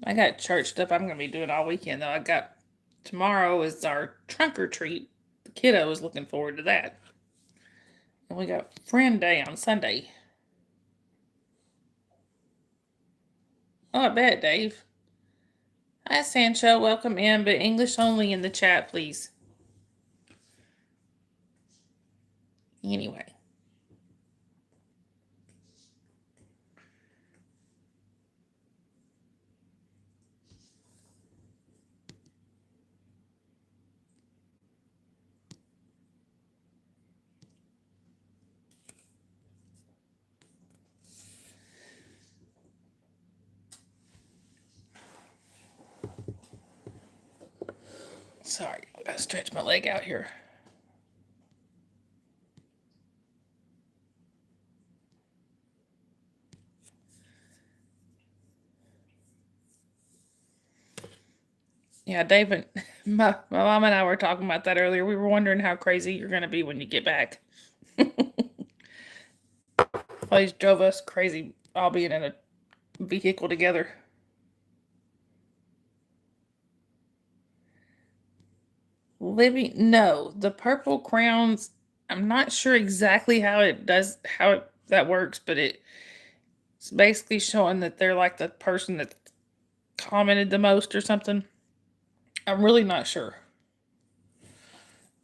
I got church stuff I'm going to be doing all weekend, though. Tomorrow is our trunk or treat. The kiddo is looking forward to that. And we got friend day on Sunday. Oh, I bet, Dave. Hi, Sancho. Welcome in, but English only in the chat, please. Anyway. Sorry, I gotta stretch my leg out here. Yeah, David, my mom and I were talking about that earlier. We were wondering how crazy you're going to be when you get back. Always drove us crazy, all being in a vehicle together. Living, no, the purple crowns. I'm not sure exactly that works, but it's basically showing that they're like the person that commented the most or something. I'm really not sure.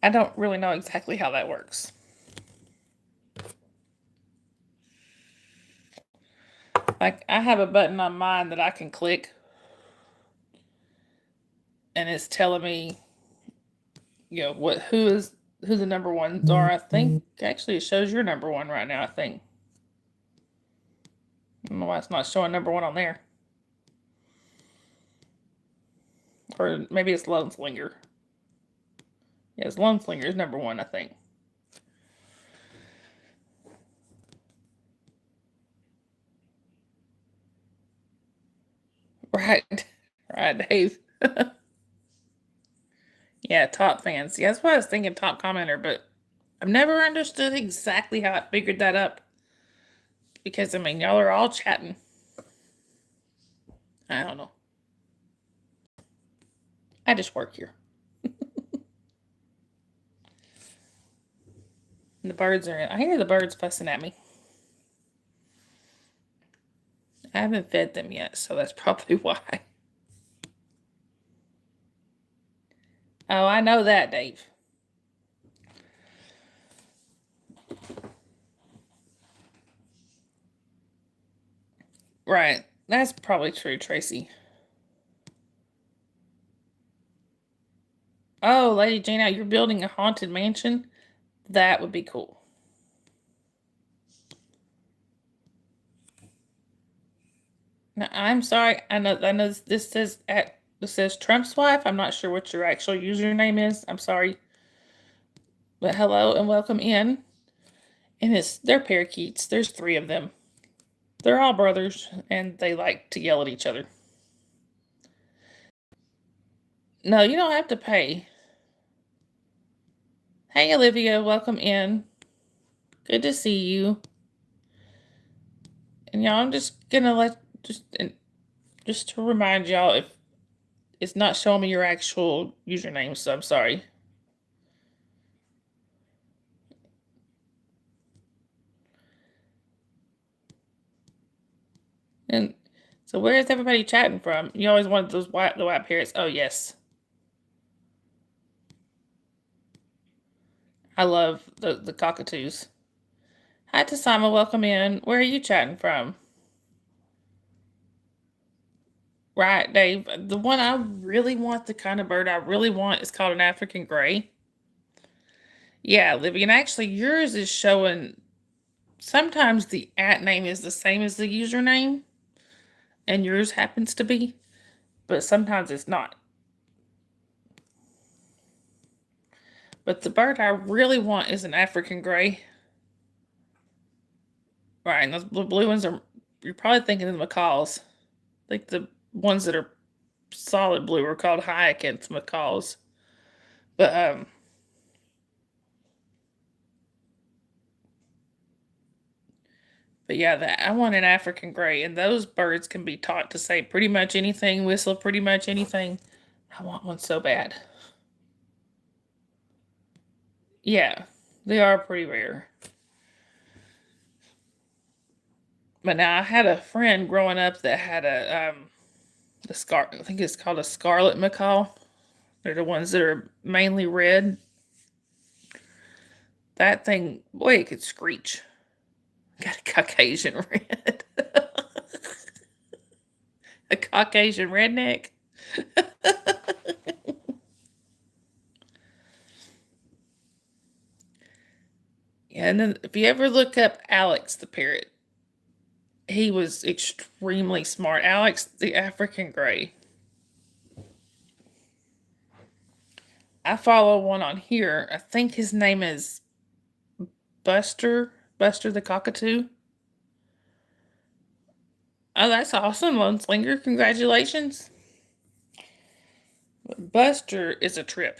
I don't really know exactly how that works. Like, I have a button on mine that I can click, and it's telling me, who the number ones are. I think actually it shows your number one right now. I think. I don't know why it's not showing number one on there. Or maybe it's Lone Slinger. Yes, Lone Slinger is number one, I think. Right. Right, Dave. Yeah, top fans. Yeah, that's what I was thinking, top commenter, but I've never understood exactly how I figured that up. Because, I mean, y'all are all chatting. I don't know. I just work here. The birds are in. I hear the birds fussing at me. I haven't fed them yet, so that's probably why. Oh, I know that, Dave. Right. That's probably true, Tracy. Oh, Lady Jane, you're building a haunted mansion? That would be cool. Now, I'm sorry. I know this says at that says Trump's wife. I'm not sure what your actual username is. I'm sorry. But hello and welcome in. And they're parakeets. There's 3 of them. They're all brothers, and they like to yell at each other. No, you don't have to pay. Hey, Olivia, welcome in. Good to see you. And y'all, I'm just gonna just to remind y'all, if it's not showing me your actual username, so I'm sorry. And so where is everybody chatting from? You always wanted the white parrots. Oh yes. I love the cockatoos. Hi Tasama, welcome in. Where are you chatting from? Right, Dave. The one I really want, the kind of bird I really want, is called an African gray. Yeah, Libby, and actually yours is showing sometimes the at name is the same as the username, and yours happens to be, but sometimes it's not. But the bird I really want is an African gray. Right, and those blue ones are, you're probably thinking of the macaws. I think the ones that are solid blue are called Hyacinth macaws. But yeah, I want an African gray, and those birds can be taught to say pretty much anything, whistle pretty much anything. I want one so bad. Yeah, they are pretty rare. But now I had a friend growing up that had I think it's called a scarlet macaw. They're the ones that are mainly red. That thing, boy, it could screech. Got a Caucasian red. A Caucasian redneck. Yeah, and then if you ever look up Alex the parrot, he was extremely smart. Alex the African gray. I follow one on here. I think his name is Buster the cockatoo. Oh, that's awesome, Lone Slinger. Congratulations. Buster is a trip.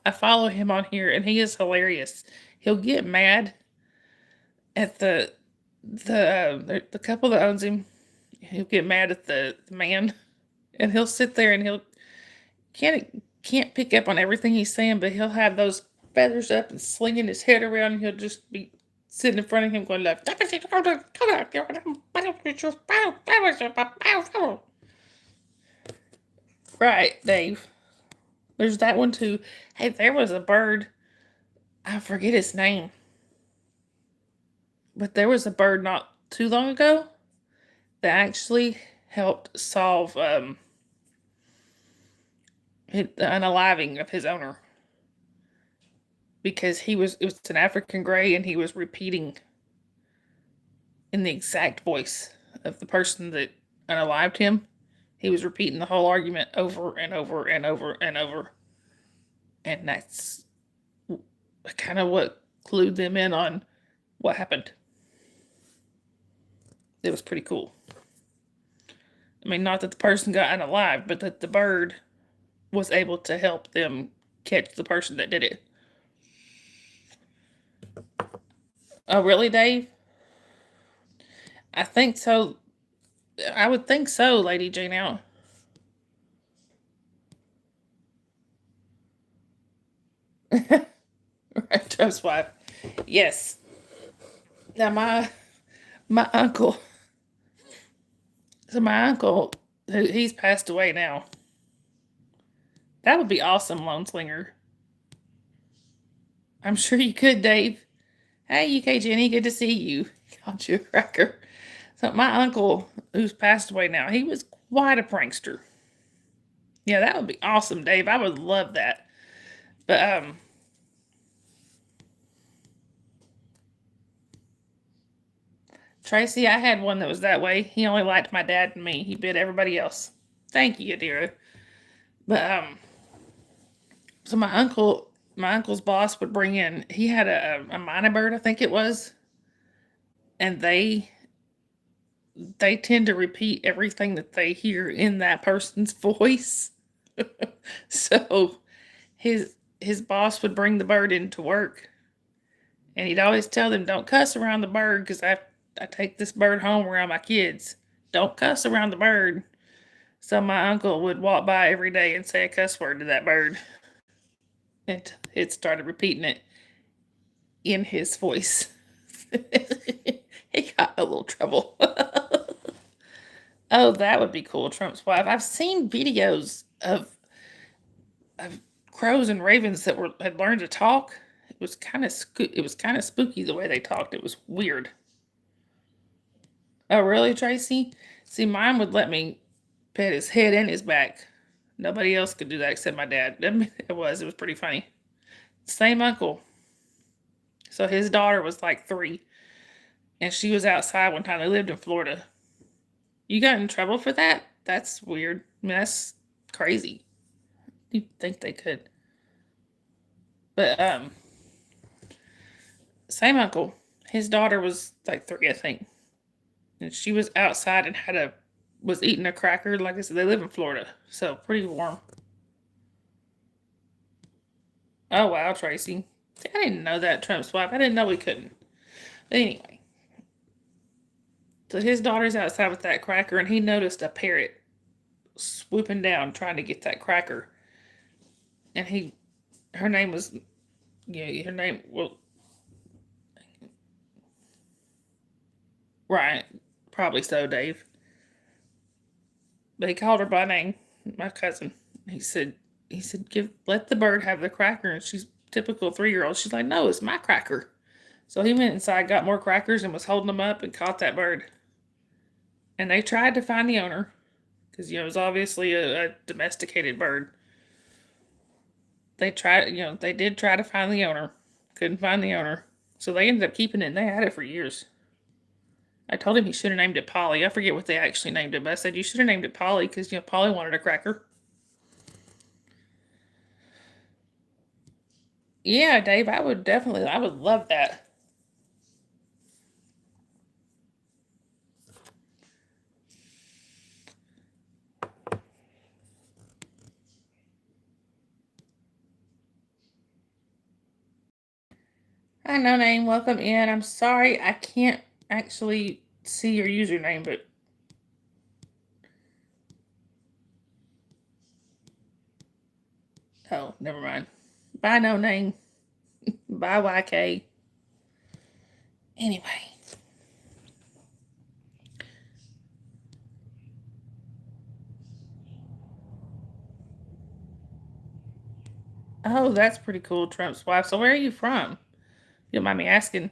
I follow him on here, and he is hilarious. He'll get mad at the couple that owns him. He'll get mad at the man, and he'll sit there and he'll can't pick up on everything he's saying, but he'll have those feathers up and slinging his head around, and he'll just be sitting in front of him going like, right, Dave. There's that one too. Hey, there was a bird. I forget its name. But there was a bird not too long ago that actually helped solve the unaliving of his owner. Because it was an African gray, and he was repeating in the exact voice of the person that unalived him. He was repeating the whole argument over and over and over and over. And that's kind of what clued them in on what happened. It was pretty cool. I mean, not that the person got unalived, but that the bird was able to help them catch the person that did it. Oh, really, Dave? I think so. I would think so, Lady Jane out. Right, Trump's wife. Yes. Now my uncle. So my uncle, he's passed away now. That would be awesome, Lone Slinger. I'm sure you could, Dave. Hey, UK Jenny, good to see you. Called you a cracker. So my uncle, who's passed away now, he was quite a prankster. Yeah, that would be awesome, Dave. I would love that. But Tracy, I had one that was that way. He only liked my dad and me. He bit everybody else. Thank you, Adira. But so my uncle's boss would bring in. He had a minor bird, I think it was, and they tend to repeat everything that they hear in that person's voice. So his boss would bring the bird into work, and he'd always tell them, "Don't cuss around the bird, because I take this bird home around my kids. Don't cuss around the bird." So my uncle would walk by every day and say a cuss word to that bird, and it started repeating it in his voice. He got in a little trouble. Oh, that would be cool, Trump's wife. I've seen videos of crows and ravens that had learned to talk. It was kind of spooky the way they talked. It was weird. Oh, really, Tracy? See, mine would let me pet his head and his back. Nobody else could do that except my dad. It was pretty funny. Same uncle. So his daughter was like 3, and she was outside one time. They lived in Florida. You got in trouble for that? That's weird. I mean, that's crazy. You'd think they could. But same uncle. His daughter was like 3, I think. And she was outside and was eating a cracker. Like I said, they live in Florida, so pretty warm. Oh wow, Tracy. See, I didn't know that, Trump's wife. I didn't know we couldn't. But anyway. So his daughter's outside with that cracker, and he noticed a parrot swooping down trying to get that cracker. And her name was, her name, well, right, probably so, Dave. But he called her by name, my cousin. He said, let the bird have the cracker. And she's typical 3-year-old. She's like, no, it's my cracker. So he went inside, got more crackers, and was holding them up and caught that bird. And they tried to find the owner, because, it was obviously a domesticated bird. They did try to find the owner. Couldn't find the owner. So they ended up keeping it, and they had it for years. I told him he should have named it Polly. I forget what they actually named it, but I said, you should have named it Polly, because, Polly wanted a cracker. Yeah, Dave, I would love that. Hi, No Name. Welcome in. I'm sorry I can't actually see your username, but oh, never mind. Bye, No Name. Bye, YK. Anyway. Oh, that's pretty cool, Trump's wife. So where are you from? You don't mind me asking.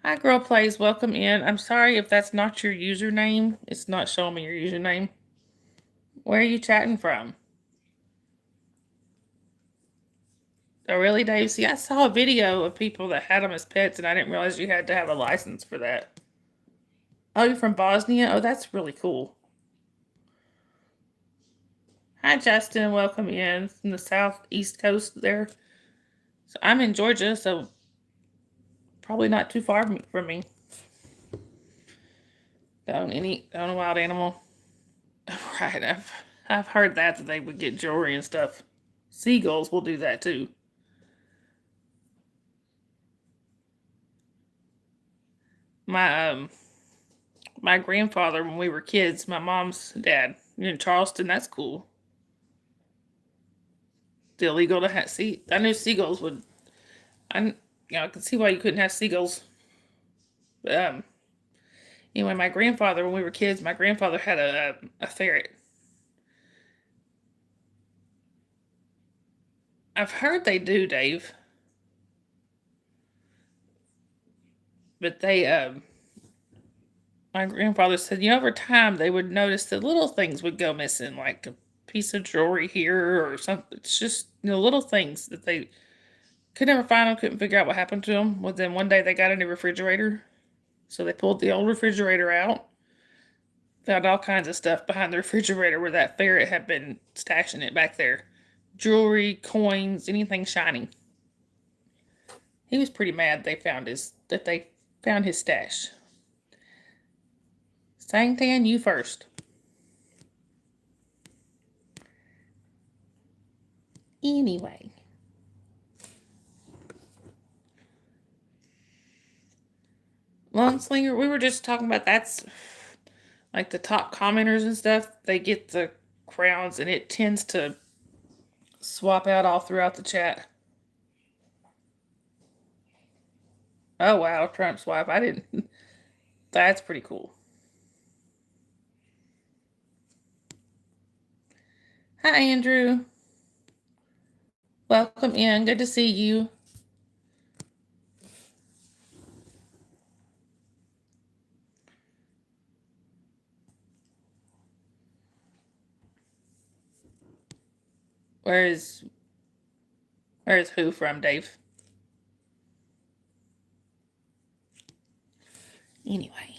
Hi, Girl Plays. Welcome in. I'm sorry if that's not your username. It's not showing me your username. Where are you chatting from? Oh, really, Dave? See, I saw a video of people that had them as pets, and I didn't realize you had to have a license for that. Oh, you're from Bosnia? Oh, that's really cool. Hi, Justin. Welcome in from the southeast coast there. So I'm in Georgia, so probably not too far from me. Don't own a wild animal. Right, I've heard that they would get jewelry and stuff. Seagulls will do that too. My my grandfather, when we were kids, my mom's dad, in Charleston. That's cool. It's illegal to have I knew seagulls would. I can see why you couldn't have seagulls. But, anyway, my grandfather, when we were kids, my grandfather had a ferret. I've heard they do, Dave. But my grandfather said, over time they would notice that little things would go missing, like a piece of jewelry here or something. It's just, little things that they could never find them, couldn't figure out what happened to them. Well, then one day they got a new refrigerator. So they pulled the old refrigerator out, found all kinds of stuff behind the refrigerator where that ferret had been stashing it back there. jewelry, coins, anything shiny. He was pretty mad they found his stash. Sang-Tan, you first. Anyway. Lone Slinger, we were just talking about that's like the top commenters and stuff. They get the crowns and it tends to swap out all throughout the chat. Oh wow, Trump's wife. I didn't. That's pretty cool. Hi, Andrew. Welcome in. Good to see you. Where is who from, Dave? Anyway.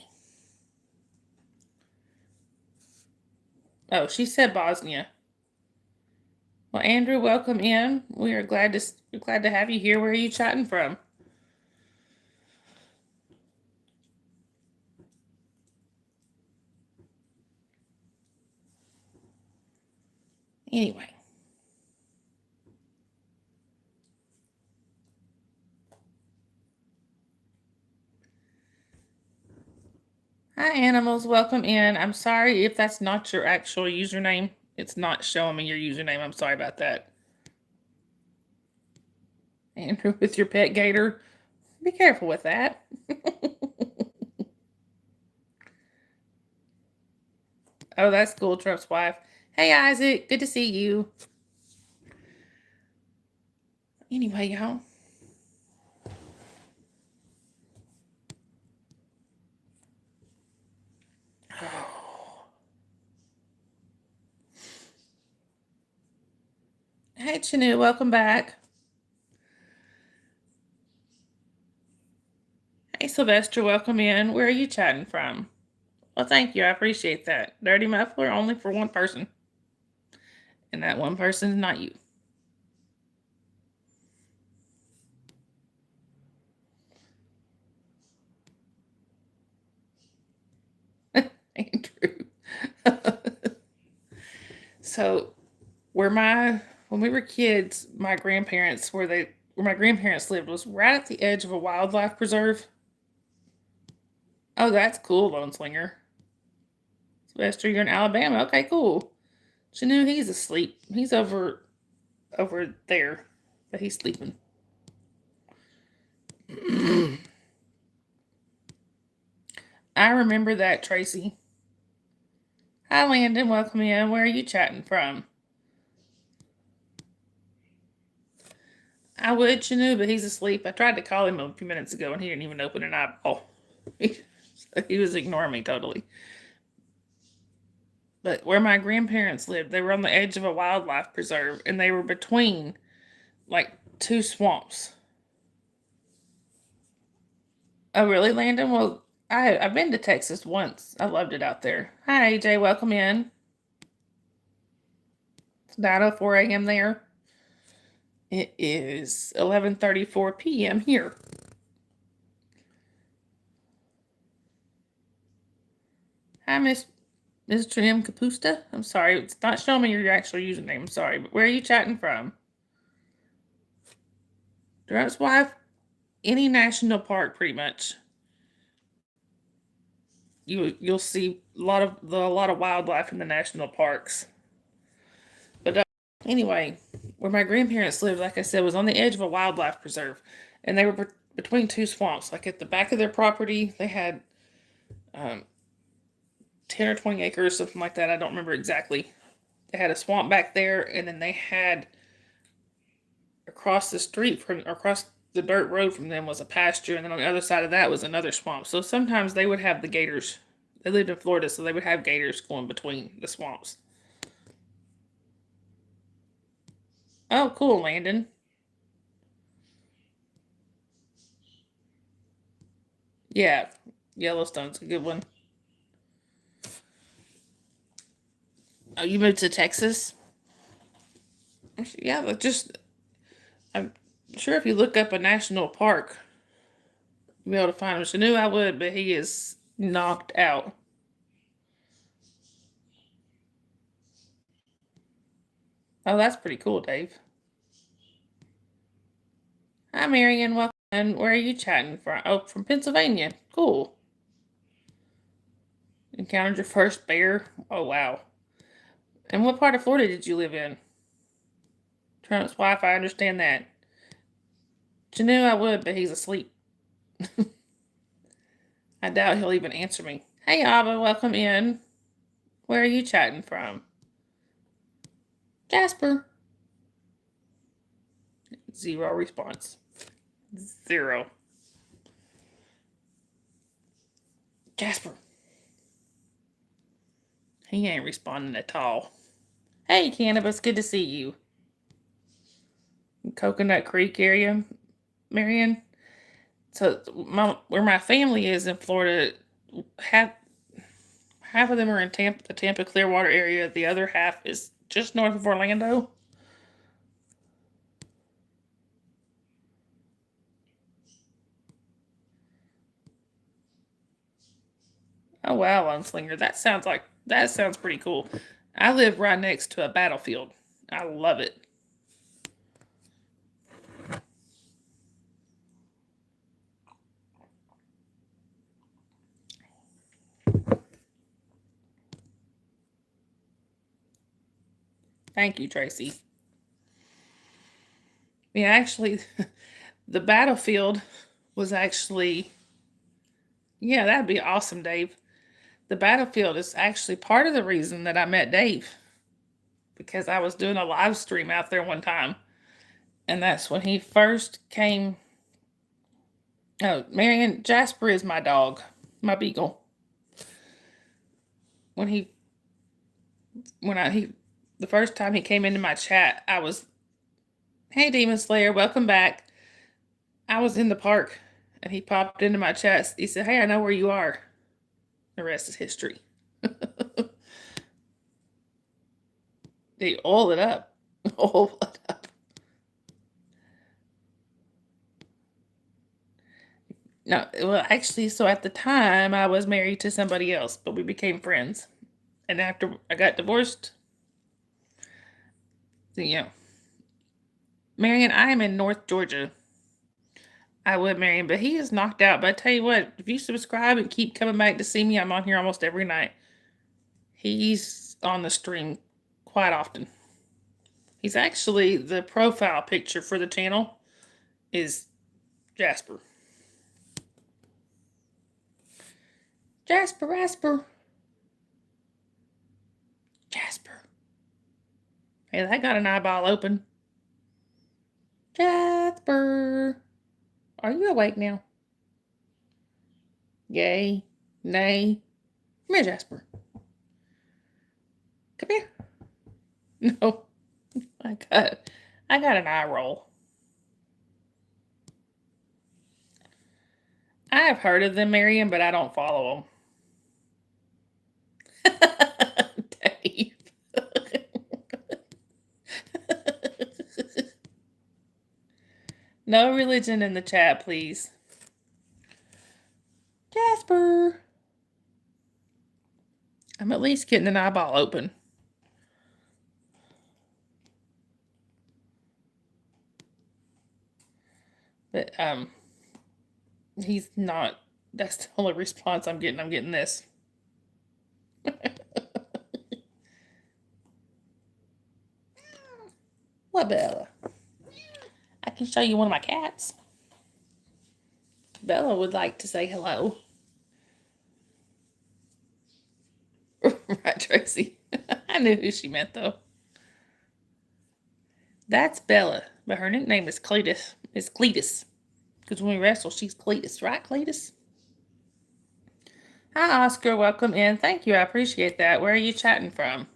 Oh, she said Bosnia. Well, Andrew, welcome in. We are glad to have you here. Where are you chatting from? Anyway. Hi, animals. Welcome in. I'm sorry if that's not your actual username. It's not showing me your username. I'm sorry about that. Andrew, with your pet gator, be careful with that. Oh, that's cool, Trump's wife. Hey, Isaac. Good to see you. Anyway, y'all. Hey, Chanu, welcome back. Hey, Sylvester, welcome in. Where are you chatting from? Well, thank you. I appreciate that. Dirty Muffler only for one person. And that one person is not you. Andrew. So, when we were kids, my grandparents where my grandparents lived was right at the edge of a wildlife preserve. Oh, that's cool, Lone Slinger. Sylvester, you're in Alabama. Okay, cool. Chanu, he's asleep. He's over there, but he's sleeping. I remember that, Tracy. Hi, Landon. Welcome in. Where are you chatting from? I would, Chanu, but he's asleep. I tried to call him a few minutes ago, and he didn't even open an eyeball. He was ignoring me totally. But where my grandparents lived, they were on the edge of a wildlife preserve, and they were between like two swamps. Oh, really, Landon? Well, I've been to Texas once. I loved it out there. Hi, AJ. Welcome in. It's 9:04 a.m. there. It is 11:34 p.m. here. Hi, Mr. M. Capusta. I'm sorry, it's not showing me your actual username. I'm sorry, but where are you chatting from? Drunk's wife. Any national park, pretty much. You'll see a lot of wildlife in the national parks. But anyway, where my grandparents lived, like I said, was on the edge of a wildlife preserve, and they were between two swamps. Like at the back of their property, they had 10 or 20 acres, something like that. I don't remember exactly. They had a swamp back there, and then they had across the dirt road from them was a pasture, and then on the other side of that was another swamp. So sometimes they would have the gators. They lived in Florida, so they would have gators going between the swamps. Oh, cool, Landon. Yeah, Yellowstone's a good one. Oh, you moved to Texas? Yeah, but just I'm sure if you look up a national park, you'll be able to find him. She knew I would, but he is knocked out. Oh, that's pretty cool, Dave. Hi, Marion. Welcome. And where are you chatting from? Oh, from Pennsylvania. Cool. Encountered your first bear? Oh, wow. And what part of Florida did you live in? Trump's wife, I understand that. She knew I would, but he's asleep. I doubt he'll even answer me. Hey, Abba, welcome in. Where are you chatting from? Jasper. Zero response. Zero. Jasper. He ain't responding at all. Hey, Cannabis, good to see you. Coconut Creek area, Marion. So where my family is in Florida, half of them are in Tampa, the Tampa Clearwater area. The other half is just north of Orlando. Oh wow, Unslinger. That sounds pretty cool. I live right next to a battlefield. I love it. Thank you, Tracy. Yeah, actually, the battlefield was actually, yeah, that'd be awesome, Dave. The battlefield is actually part of the reason that I met Dave because I was doing a live stream out there one time, and that's when he first came. Oh, Marion, Jasper is my dog, my beagle. When he, when I, he, the first time he came into my chat, I was, hey, Demon Slayer, welcome back. I was in the park, and he popped into my chat. He said, hey, I know where you are. The rest is history. They oil it up. Oil it up. No, well, actually, so at the time I was married to somebody else, but we became friends. And after I got divorced, yeah. Marion, I am in North Georgia. I would marry him, but he is knocked out. But I tell you what, if you subscribe and keep coming back to see me, I'm on here almost every night. He's on the stream quite often. He's actually the profile picture for the channel is Jasper. Jasper, Jasper. Jasper. Hey, that got an eyeball open. Jasper. Are you awake now? Yay. Nay. Come here, Jasper. Come here. No. I got an eye roll. I have heard of them, Marion, but I don't follow them. Dave. No religion in the chat, please. Jasper. I'm at least getting an eyeball open. But he's not. That's the only response I'm getting. I'm getting this. What, Bella? I can show you one of my cats. Bella would like to say hello. Right, Tracy. I knew who she meant, though. That's Bella, but her nickname is Cletus. It's Cletus. Because when we wrestle, she's Cletus, right, Cletus? Hi, Oscar. Welcome in. Thank you. I appreciate that. Where are you chatting from?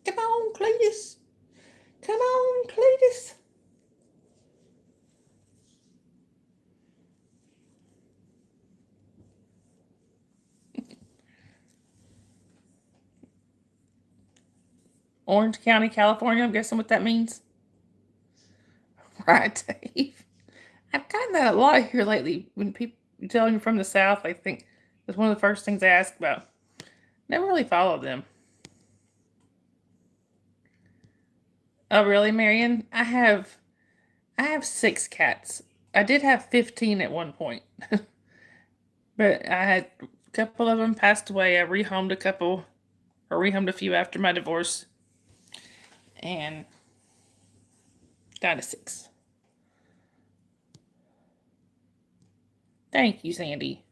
Come on, Cletus. Come on, Cletus. Orange County, California. I'm guessing what that means. Right, Dave. I've gotten that a lot here lately. When people tell you from the South, I think that's one of the first things I ask about. Never really followed them. Oh, really, Marion? I have 6 cats. I did have 15 at one point, but I had a couple of them passed away. I rehomed a couple, or rehomed a few after my divorce, and down to 6. Thank you, Sandy.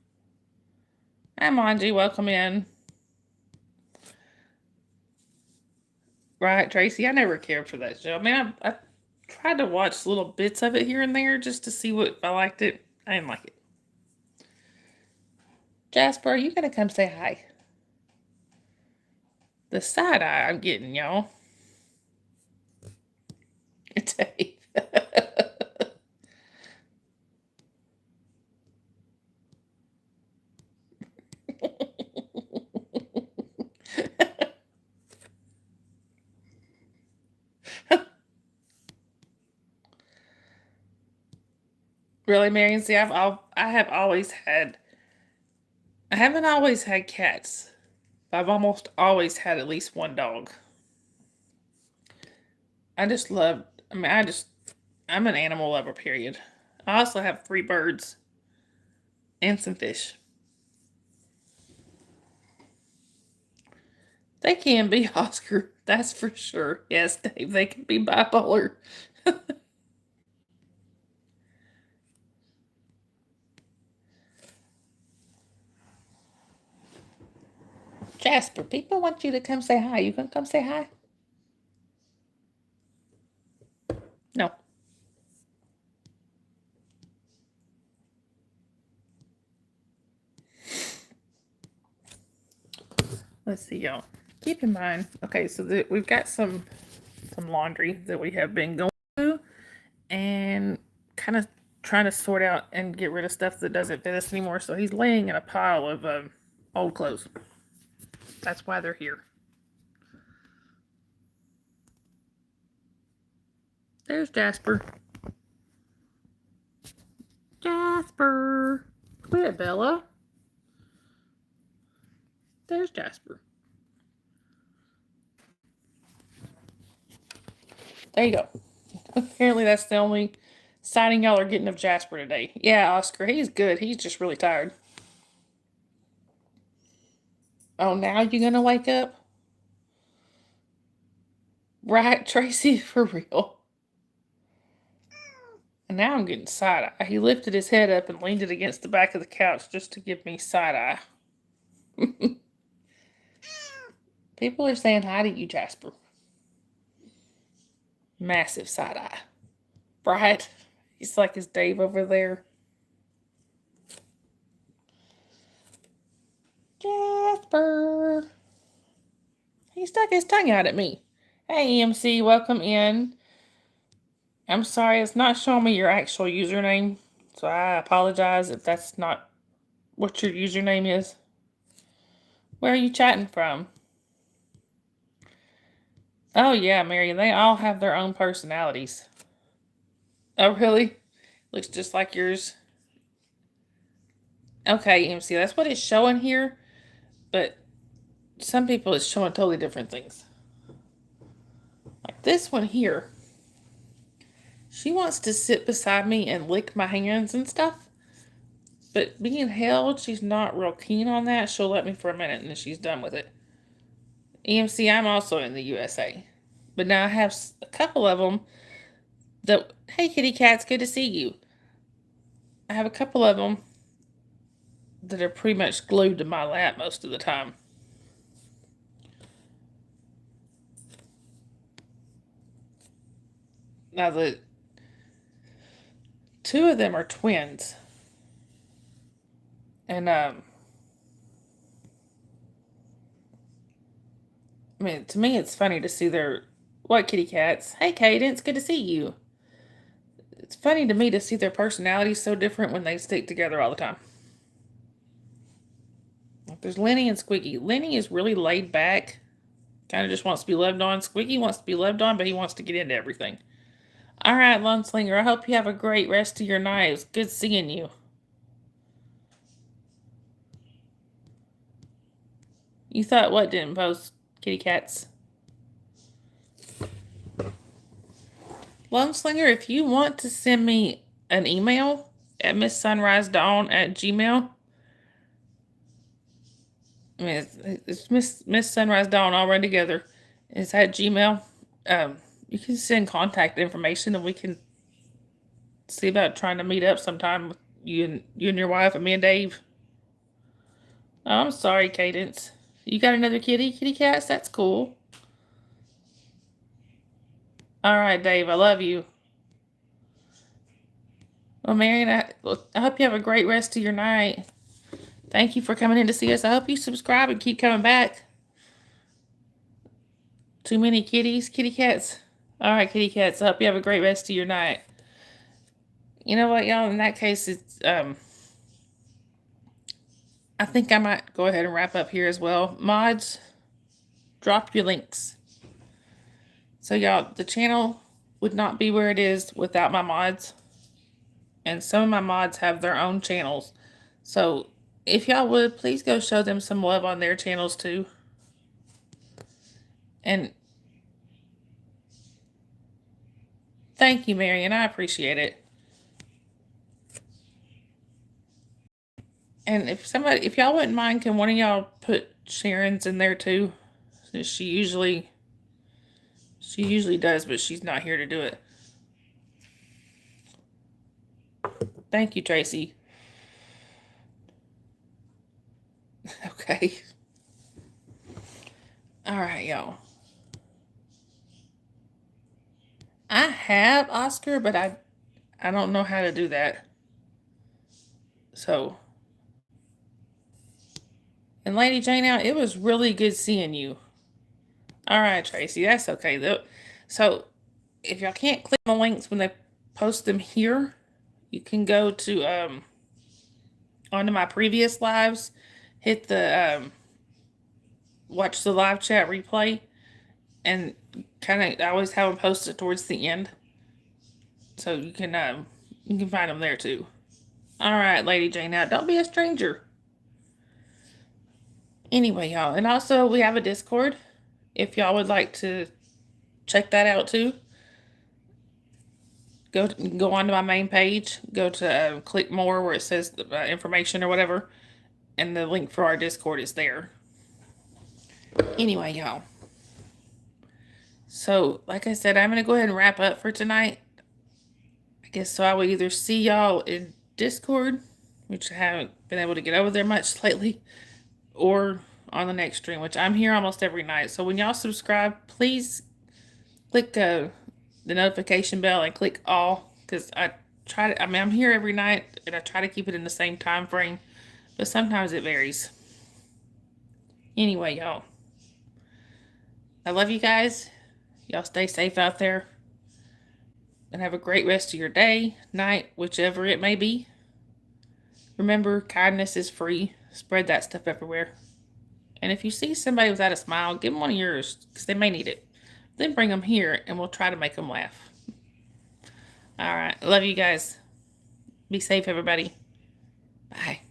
Hi, Manji. Welcome in. Right, Tracy. I never cared for that show. I mean, I tried to watch little bits of it here and there just to see what if I liked it. I didn't like it. Jasper, are you gonna come say hi? The side eye I'm getting, y'all. Dave. Really, Marion? See, I have always had. I haven't always had cats. But I've almost always had at least one dog. I just love. I mean, I'm an animal lover. Period. I also have 3 birds and some fish. They can be, Oscar. That's for sure. Yes, Dave. They can be bipolar. Jasper, people want you to come say hi. You gonna come say hi? No. Let's see, y'all. Keep in mind, okay, so we've got some laundry that we have been going through and kind of trying to sort out and get rid of stuff that doesn't fit us anymore. So he's laying in a pile of old clothes. That's why they're here. There's Jasper. Jasper. Quit, Bella. There's Jasper. There you go. Apparently that's the only sighting y'all are getting of Jasper today. Yeah, Oscar, he's good. He's just really tired. Oh, now you're gonna wake up? Right, Tracy, for real. And now I'm getting side eye. He lifted his head up and leaned it against the back of the couch just to give me side eye. People are saying hi to you, Jasper. Massive side eye. Right? He's like his Dave over there. Jasper. He stuck his tongue out at me. Hey, EMC, welcome in. I'm sorry, it's not showing me your actual username, so I apologize if that's not what your username is. Where are you chatting from? Oh, yeah, Mary, they all have their own personalities. Oh, really? Looks just like yours. Okay, EMC, that's what it's showing here, but some people it's showing totally different things. Like this one here. She wants to sit beside me and lick my hands and stuff. But being held, she's not real keen on that. She'll let me for a minute and then she's done with it. EMC, I'm also in the USA. But now I have a couple of them that, hey, kitty cats, good to see you. I have a couple of them that are pretty much glued to my lap most of the time. Now, the 2 of them are twins. And, I mean, to me, it's funny to see their what kitty cats. Hey, Cadence, good to see you. It's funny to me to see their personalities so different when they stick together all the time. There's Lenny and Squiggy. Lenny is really laid back Kind of just wants to be loved on. Squeaky wants to be loved on, but he wants to get into everything. All right, Lone Slinger, I hope you have a great rest of your night. It was good seeing you. You thought what didn't post, kitty cats? Lone Slinger, if you want to send me an email at MissSunriseDawn@gmail. I mean, it's Miss Sunrise Dawn all run together. It's at Gmail. You can send contact information, and we can see about trying to meet up sometime with you and your wife and me and Dave. Oh, I'm sorry, Cadence. You got another kitty cats? That's cool. All right, Dave. I love you. Well, Marion, I hope you have a great rest of your night. Thank you for coming in to see us. I hope you subscribe and keep coming back. Too many kitty cats. All right, kitty cats. I hope you have a great rest of your night. You know what, y'all? In that case, it's I think I might go ahead and wrap up here as well. Mods, drop your links. So, y'all, the channel would not be where it is without my mods. And some of my mods have their own channels. So, if y'all would, please go show them some love on their channels too. And thank you, Marion. I appreciate it. And if y'all wouldn't mind, can one of y'all put Sharon's in there too? She usually does, but she's not here to do it. Thank you, Tracy. Okay. All right, y'all. I have Oscar, but I don't know how to do that. So, and Lady Jane, now it was really good seeing you. All right, Tracy, that's okay though. So, if y'all can't click the links when they post them here, you can go to onto my previous lives, hit the watch the live chat replay, and kind of I always have them posted towards the end, so you can find them there too. All right, Lady Jane, now don't be a stranger. Anyway, y'all, and also we have a Discord. If y'all would like to check that out too, go onto my main page, go to click more where it says information or whatever, and the link for our Discord is there. Anyway, y'all. So, like I said, I'm going to go ahead and wrap up for tonight. I guess so I will either see y'all in Discord, which I haven't been able to get over there much lately, or on the next stream, which I'm here almost every night. So when y'all subscribe, please click the notification bell and click all, because I'm here every night and I try to keep it in the same time frame, but sometimes it varies. Anyway, y'all, I love you guys. Y'all stay safe out there and have a great rest of your day, night, whichever it may be. Remember, kindness is free. Spread that stuff everywhere. And if you see somebody without a smile, give them one of yours, because they may need it. Then bring them here, and we'll try to make them laugh. All right. Love you guys. Be safe, everybody. Bye.